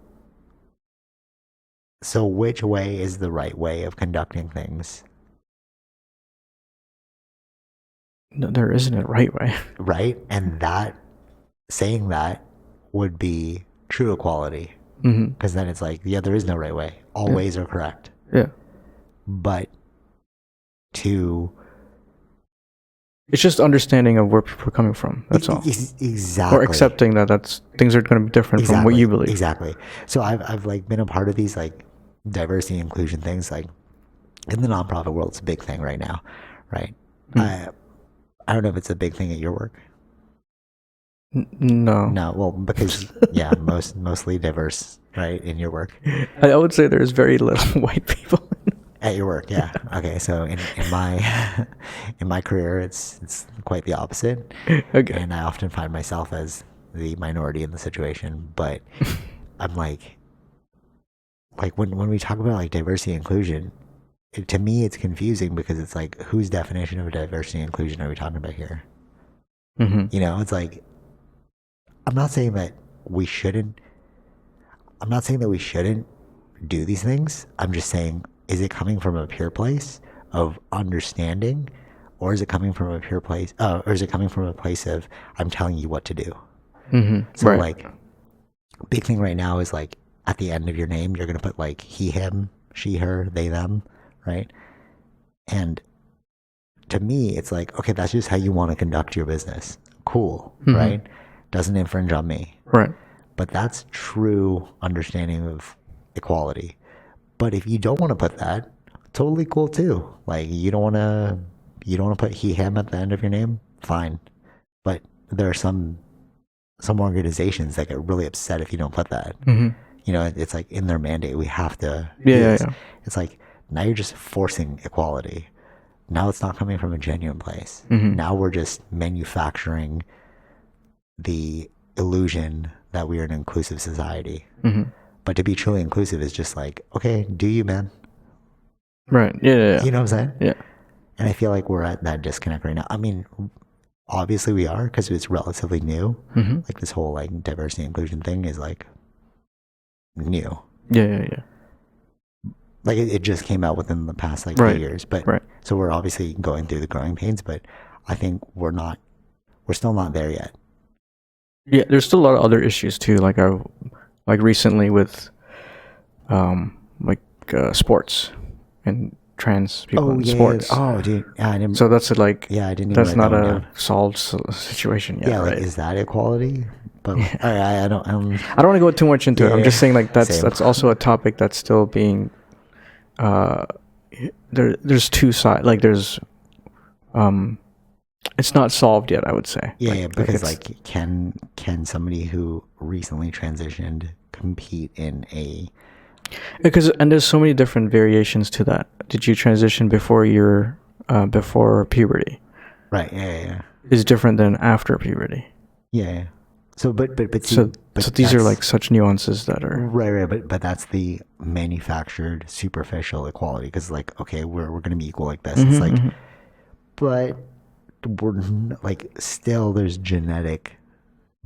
which way is the right way of conducting things? No, there isn't a right way. Right. And that saying that would be true equality. Mm-hmm. Because then it's like, yeah, there is no right way. All Yeah. ways are correct. Yeah, But to it's just understanding of where people are coming from. That's all. exactly, Or accepting that things are going to be different from what you believe. Exactly. So I've like been a part of these like diversity and inclusion things. Like in the nonprofit world, it's a big thing right now, right? I don't know if it's a big thing at your work. No. No, well, because yeah, mostly diverse, right, in your work. I would say there's very little white people. At your work, yeah. Okay, so in my in my career, it's quite the opposite. Okay. And I often find myself as the minority in the situation. But I'm like when we talk about like diversity and inclusion, to me it's confusing because it's like whose definition of diversity and inclusion are we talking about here? Mm-hmm. You know, it's like I'm not saying that we shouldn't. I'm not saying that we shouldn't do these things. I'm just saying, is it coming from a pure place of understanding, or is it coming from a pure place, or is it coming from a place of I'm telling you what to do? Mm-hmm. So Right. like, big thing right now is like at the end of your name, you're gonna put like he, him, she, her, they, them, right? And to me, it's like, okay, that's just how you want to conduct your business. Cool, right? Doesn't infringe on me. Right. But that's true understanding of equality. But if you don't want to put that, totally cool too. Like you don't want to put he, him at the end of your name, fine. But there are some organizations that get really upset if you don't put that. Mm-hmm. You know, it's like in their mandate we have to. Yeah. It's like now you're just forcing equality. Now it's not coming from a genuine place. Mm-hmm. Now we're just manufacturing the illusion that we are an inclusive society. Mm-hmm. But to be truly inclusive is just like, okay, do you, man? Right. Yeah. You know what I'm saying? Yeah. And I feel like we're at that disconnect right now. I mean, obviously we are because it's relatively new. Mm-hmm. Like this whole like diversity inclusion thing is like new. Yeah. Like it just came out within the past like Right. few years. But Right. so we're obviously going through the growing pains, but I think we're still not there yet. Yeah. There's still a lot of other issues too. Like recently with sports and trans people in sports. Oh, dude. Yeah, I didn't. So that's like. Yeah, I didn't. That's Even not write that a one down. solved situation yet. Yeah, right? like is that equality? But I don't. I don't want to go too much into it. I'm just saying like Same. that's also a topic that's still being there's two sides, like there's it's not solved yet, I would say. Yeah, because like can somebody who recently transitioned compete in a and there's so many different variations to that. Did you transition before before puberty? right? Yeah. Is different than after puberty. Yeah. So but see, So but these are like such nuances that are right. But that's the manufactured superficial equality because like okay, we're gonna be equal like this. It's like, but we're like still there's genetic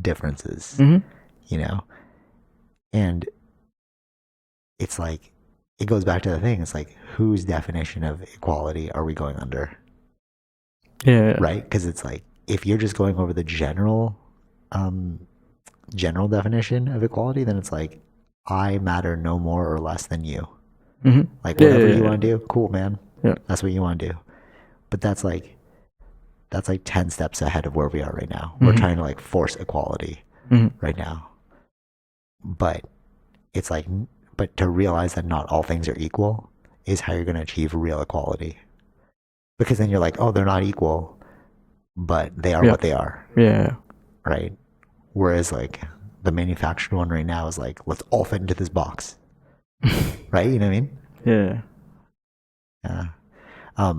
differences, you know, and it's like it goes back to the thing. It's like whose definition of equality are we going under? yeah. Right? Because it's like if you're just going over the general definition of equality, then it's like I matter no more or less than you. Like whatever you want to do, cool, man. Yeah, that's what you want to do. But that's like 10 steps ahead of where we are right now. We're trying to like force equality right now. But it's like, but to realize that not all things are equal is how you're going to achieve real equality. because then you're like, oh, they're not equal, but they are Yeah. what they are, Yeah. right? Whereas like the manufactured one right now is like, let's all fit into this box, right? You know what I mean? Yeah. Yeah.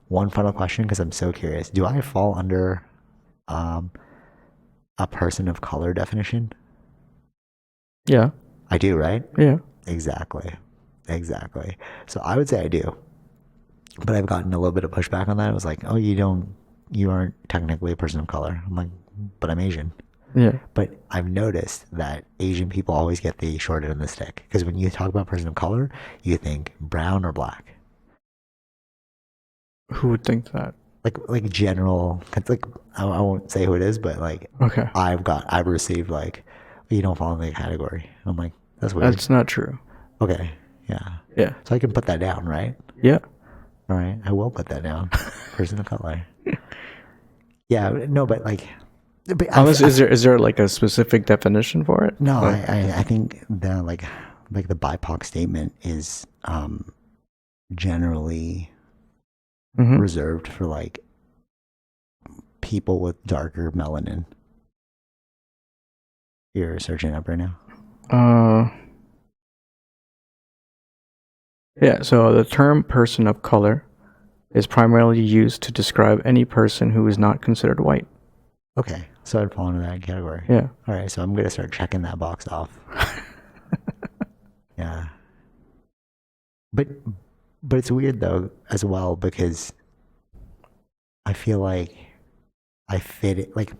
One final question, because I'm so curious. Do I fall under um, a person of color definition? Yeah. I do, right? Yeah. Exactly. Exactly. So I would say I do. But I've gotten a little bit of pushback on that. It was like, oh, you aren't technically a person of color. I'm like, but I'm Asian. Yeah. But I've noticed that Asian people always get the short end of the stick. Because when you talk about person of color, you think brown or black. Who would think that? Like general, it's like I won't say who it is, but like Okay. I've received like, you don't fall in the category. I'm like, that's weird. That's not true. Okay, yeah. Yeah. So I can put that down, right? Yeah. All right, I will put that down. Person of color. Yeah, no, but like, but Unless is there like a specific definition for it? no, Like, I think the like the BIPOC statement is generally mhm. reserved for like people with darker melanin. You're searching up right now. Yeah, so the term person of color is primarily used to describe any person who is not considered white. Okay, so I'd fall into that category. Yeah. All right, so I'm gonna start checking that box off. Yeah. But it's weird though as well, because I feel like I fit it like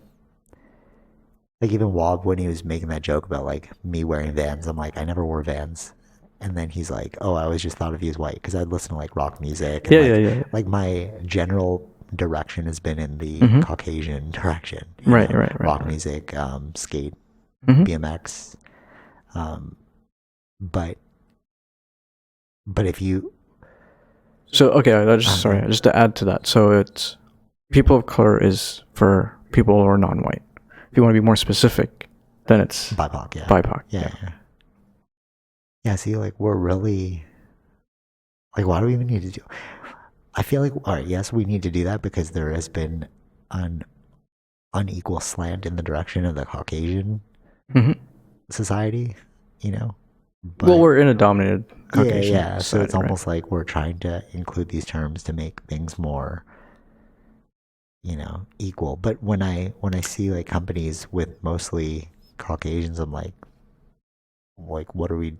even Wob, when he was making that joke about like me wearing Vans, I'm like, I never wore Vans. And then he's like, oh, I always just thought of you as white, because I'd listen to like rock music. And Yeah, like, yeah. like my general direction has been in the Mhm. Caucasian direction. you Right, know, right. Rock music, skate, Mhm. BMX. But if you So okay, just to add to that. So it's people of color is for people who are non-white. If you want to be more specific, then it's BIPOC, yeah. BIPOC. Yeah, see, like we're really like, why do we even need to do? I feel like, all right, yes, we need to do that because there has been an unequal slant in the direction of the Caucasian Mhm. society, you know. But Well, we're in a dominated Caucasian yeah. So society, it's almost like we're trying to include these terms to make things more, equal. But when I see like companies with mostly Caucasians, I'm like, what are we,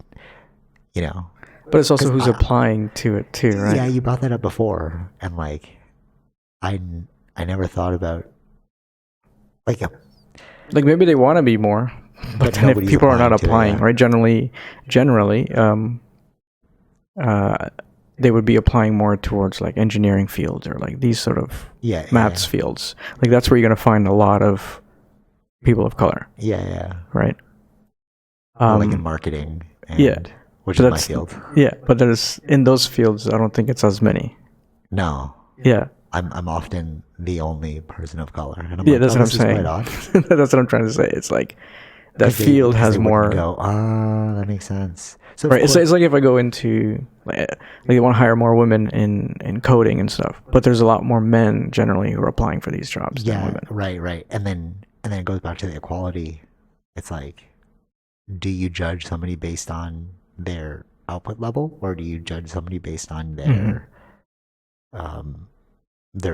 you know? But it's also 'Cause who's applying to it too, right? Yeah, you brought that up before, and like, I never thought about like Like maybe they want to be more, but then if nobody's people are not applying to it, applying, yeah. right? Generally, they would be applying more towards like engineering fields or like these sort of Yeah, maths fields. Like that's where you're gonna find a lot of people of color, yeah. right? Or like in marketing, and, yeah. which But is my that's field. yeah, but there's in those fields, I don't think it's as many. No, Yeah, I'm often the only person of color, and I'm yeah, like, that's oh, what I'm this is quite saying. odd. That's what I'm trying to say. It's like that 'Cause field has they more. wouldn't go, that makes sense. So Right, it's like if I go into like they want to hire more women in coding and stuff, but there's a lot more men generally who are applying for these jobs than yeah, women. right, and then it goes back to the equality. It's like, do you judge somebody based on their output level, or do you judge somebody based on their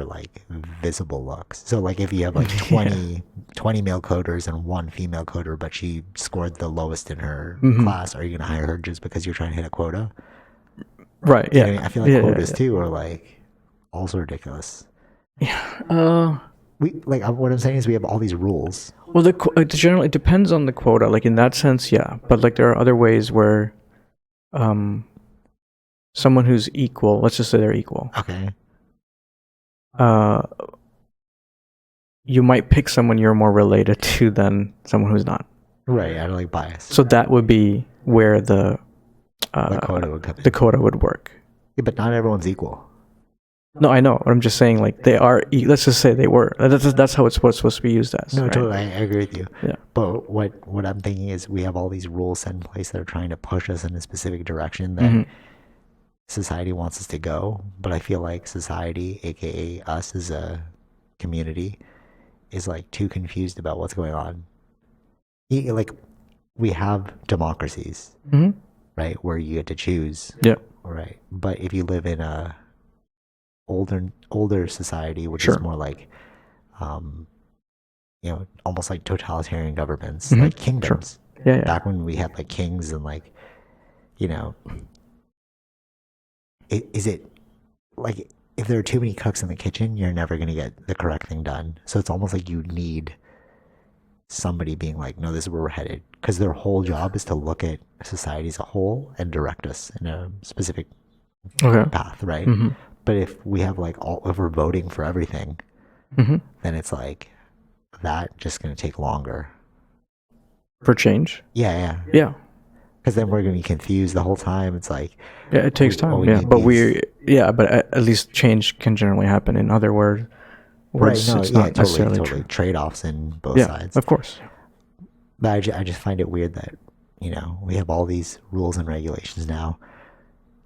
like visible looks? So like if you have like 20 male coders and one female coder, but she scored the lowest in her class, are you going to hire her just because you're trying to hit a quota? Right. You Yeah. know what I mean? I feel like quotas too are like also ridiculous. Yeah. What I'm saying is we have all these rules. Well, generally it depends on the quota. Like in that sense, yeah. But like there are other ways where, someone who's equal, let's just say they're equal. Okay. You might pick someone you're more related to than someone who's not. Right. I don't like bias. So that would be where the quota would come in. the quota would work. Yeah, but not everyone's equal. No, I know. I'm just saying, like they are. Let's just say they were. That's how it's supposed to be used as. No, right? totally. I agree with you. Yeah. But what I'm thinking is we have all these rules set in place that are trying to push us in a specific direction that society wants us to go, but I feel like society, aka us as a community, is like too confused about what's going on. Like we have democracies, Mm-hmm. right, where you get to choose, Yeah. right? But if you live in a older society, which is Sure. more like, um, almost like totalitarian governments, Mm-hmm. like Sure. kingdoms. Yeah. Yeah. Back when we had like kings and like, you know, is it like if there are too many cooks in the kitchen, you're never going to get the correct thing done. So it's almost like you need somebody being like, no, this is where we're headed. Because their whole job is to look at society as a whole and direct us in a specific Okay. path, right? Mm-hmm. But if we have like if we're voting for everything, Mm-hmm. then it's like that just going to take longer. For change. Yeah. Yeah. Because then we're going to be confused the whole time. It's like, Yeah. It takes time. we Yeah. need But these. but at least change can generally happen in other words. Right, no, It's yeah, not necessarily totally. true. Trade-offs in both Yeah. sides. Of course. But I just find it weird that, we have all these rules and regulations now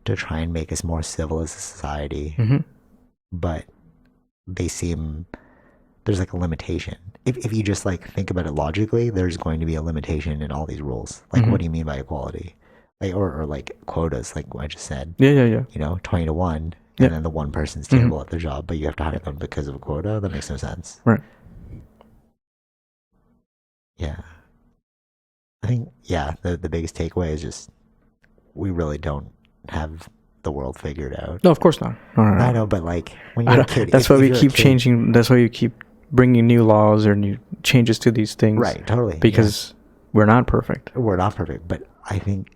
to try and make us more civil as a society, Mm-hmm. but there's like a limitation. If you just like think about it logically, there's going to be a limitation in all these rules. Like, Mm-hmm. what do you mean by equality? Like, or like quotas, like I just said, Yeah. 20 to 1, Yeah. and then the one person's terrible at their job, but you have to hire them because of a quota. That makes no sense. Right. Yeah. I think, the biggest takeaway is just we really don't have the world figured out. No, of course not. No. I know, but like when you're a kid, That's why if we you're a keep kid- changing. That's why you keep bringing new laws or new changes to these things. Right, totally. Because we're not perfect. Yeah. We're not perfect, but I think,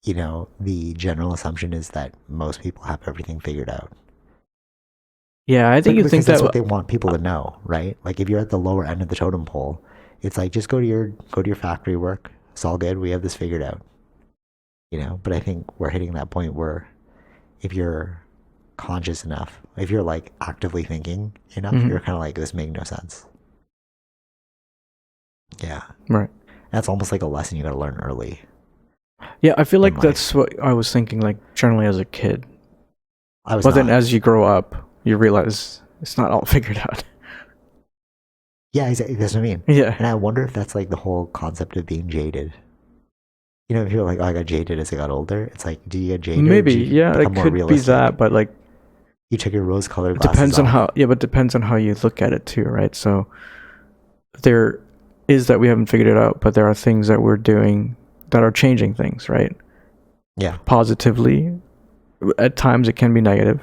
the general assumption is that most people have everything figured out. Yeah, I think you think that's that. what they want people to know, right? Like if you're at the lower end of the totem pole, it's like just go to your factory work. It's all good. We have this figured out. But I think we're hitting that point where if you're conscious enough, if you're like actively thinking enough, you're kind of like, this makes no sense. Yeah. Right. That's almost like a lesson you got to learn early. Yeah, I feel like life. that's what I was thinking. Like generally as a kid, I was but then not. as you grow up, you realize it's not all figured out. Yeah, exactly. That's what I mean. Yeah. And I wonder if that's like the whole concept of being jaded. If you're like, oh, I got jaded as I got older. It's like, do you get jaded? Maybe. Or do you Yeah, it become more could be realistic? that, but like You took your rose-colored glasses depends on off. how. Yeah, but depends on how you look at it too, right? So there is that we haven't figured it out, but there are things that we're doing that are changing things, right? Yeah. Positively. At times it can be negative,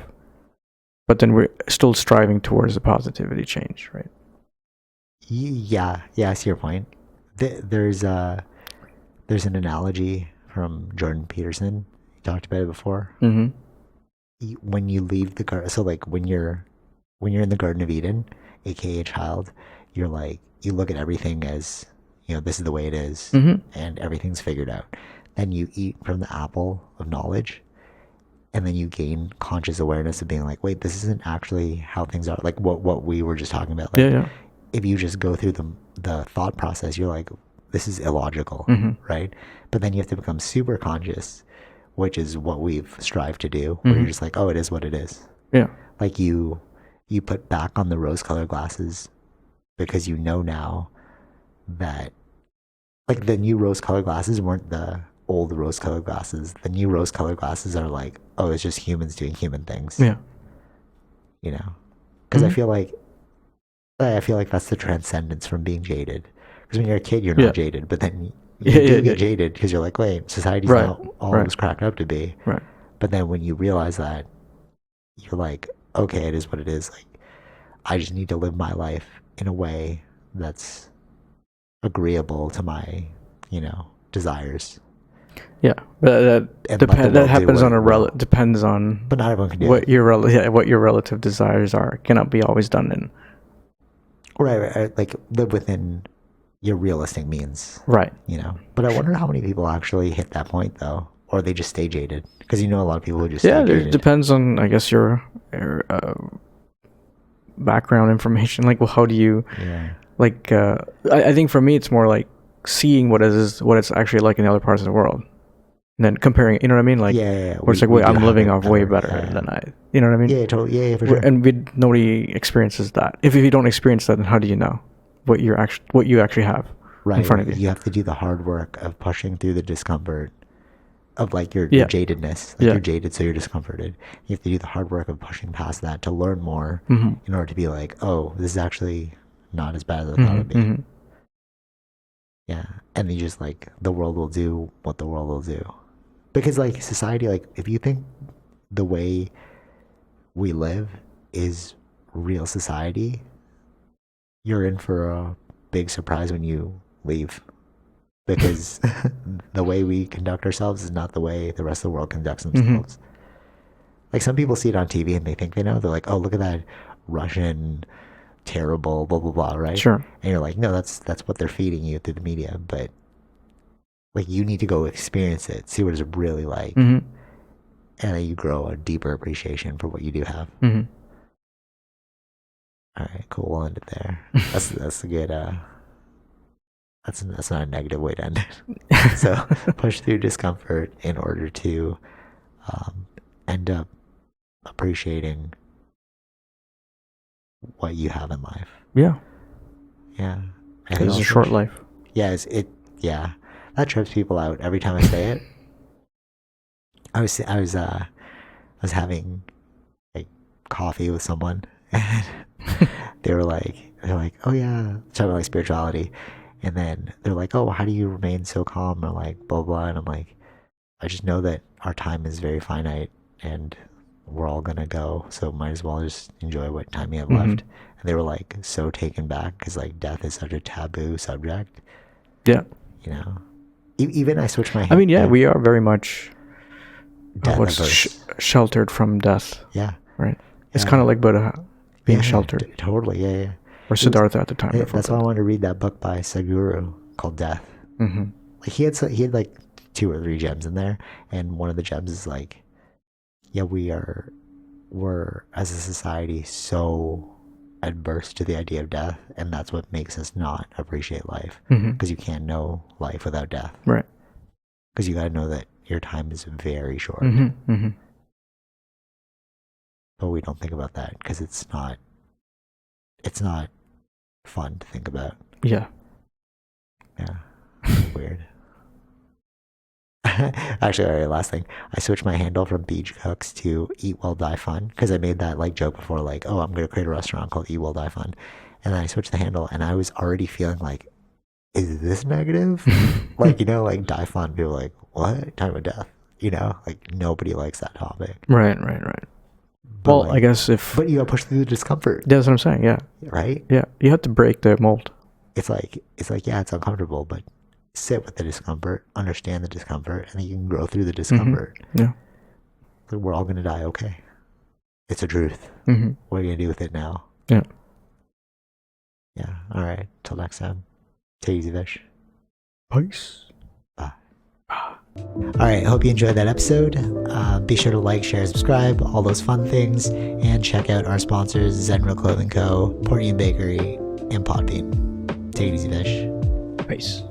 but then we're still striving towards the positivity change, right? Yeah, I see your point. There's an analogy from Jordan Peterson. He talked about it before. Mm-hmm. When you leave the garden, so like when you're in the Garden of Eden, aka a child, you're like, you look at everything as, this is the way it is, and everything's figured out. Then you eat from the apple of knowledge, and then you gain conscious awareness of being like, wait, this isn't actually how things are. Like what we were just talking about. Like, Yeah. if you just go through the thought process, you're like, this is illogical, right? But then you have to become super conscious, which is what we've strived to do, where you're just like, oh, it is what it is. Yeah. Like you put back on the rose-colored glasses because you know now that, like, the new rose-colored glasses weren't the old rose-colored glasses. The new rose-colored glasses are like, oh, it's just humans doing human things. Yeah. Because I feel like that's the transcendence from being jaded. Because when you're a kid, you're not jaded, but then you get jaded because you're like, wait, society's not all it was cracked up to be. Right. But then when you realize that, you're like, okay, it is what it is. Like, I just need to live my life in a way that's agreeable to my, desires. Yeah, but that happens on depends on. But not everyone can do what it. What your relative desires are. It cannot be always done in. Right. Like live within your realistic means. Right. But I wonder how many people actually hit that point though, or they just stay jaded. Because a lot of people who just stay jaded. It depends on, I guess, your background information. Like, well, how do you? Yeah. Like, I think for me, it's more like seeing what it's actually like in the other parts of the world. And then comparing, you know what I mean? Like, yeah. where it's like, we wait, do I'm have living it off way better. better than you know what I mean? Yeah, totally. Yeah, for sure. And nobody experiences that. If you don't experience that, then how do you know what you actually have in front of you? You have to do the hard work of pushing through the discomfort of like your Yeah. jadedness. Like Yeah. you're jaded, so you're discomforted. You have to do the hard work of pushing past that to learn more Mm-hmm. in order to be like, oh, this is actually not as bad as I thought Mm-hmm. it'd be. Mm-hmm. Yeah. And you just like, the world will do what the world will do. Because like society, like if you think the way we live is real society, you're in for a big surprise when you leave. Because the way we conduct ourselves is not the way the rest of the world conducts themselves. Like some people see it on TV and they think they know. They're like, oh, look at that Russian terrible blah blah blah, right? Sure. And you're like, no, that's what they're feeding you through the media. But like you need to go experience it, see what it's really like, Mm-hmm. and then you grow a deeper appreciation for what you do have. Mm-hmm. All right, cool. We'll end it there. That's a good. That's not a negative way to end it. So push through discomfort in order to end up appreciating what you have in life. Yeah. Yeah. It's a short life. Yeah, yeah. That trips people out every time I say it. I was having like coffee with someone and they're like, oh yeah, talking about like spirituality. And then they're like, oh, how do you remain so calm? Or like, blah, blah. And I'm like, I just know that our time is very finite and we're all going to go. So might as well just enjoy what time we have left. And they were like so taken back because like death is such a taboo subject. Yeah. You know, even I switched my I mean, yeah, we are very much sheltered from death. Yeah. Right. It's kind of like Buddha being sheltered. Totally. Yeah. Or Siddhartha at the time. That's why I wanted to read that book by Sadhguru called Death. Mm-hmm. Like he had like 2 or 3 gems in there, and one of the gems is like, yeah, we're as a society so adverse to the idea of death, and that's what makes us not appreciate life, because you can't know life without death. Right. Because you got to know that your time is very short. But we don't think about that because it's not fun to think about. Yeah. Yeah. Weird. Actually, all right, last thing. I switched my handle from Beach Cooks to Eat Well Die Fun because I made that like joke before, like, oh, I'm going to create a restaurant called Eat Well Die Fun. And then I switched the handle and I was already feeling like, is this negative? Like, you know, like die fun. People are like, what? Talking about death. You know, like nobody likes that topic. Right. But Well, like, I guess if... But you got to push through the discomfort. That's what I'm saying, yeah. Right? Yeah, you have to break the mold. It's like, yeah, it's uncomfortable, but sit with the discomfort, understand the discomfort, and then you can grow through the discomfort. Yeah. We're all going to die, okay. It's a truth. What are you going to do with it now? Yeah. Yeah, all right. Till next time. Take it easy, Vish. Peace. Bye. All right, hope you enjoyed that episode. Be sure to like, share, subscribe, all those fun things, and check out our sponsors, Zenro Clothing Co., Portian Bakery, and Podbean. Take it easy, Vish. Peace.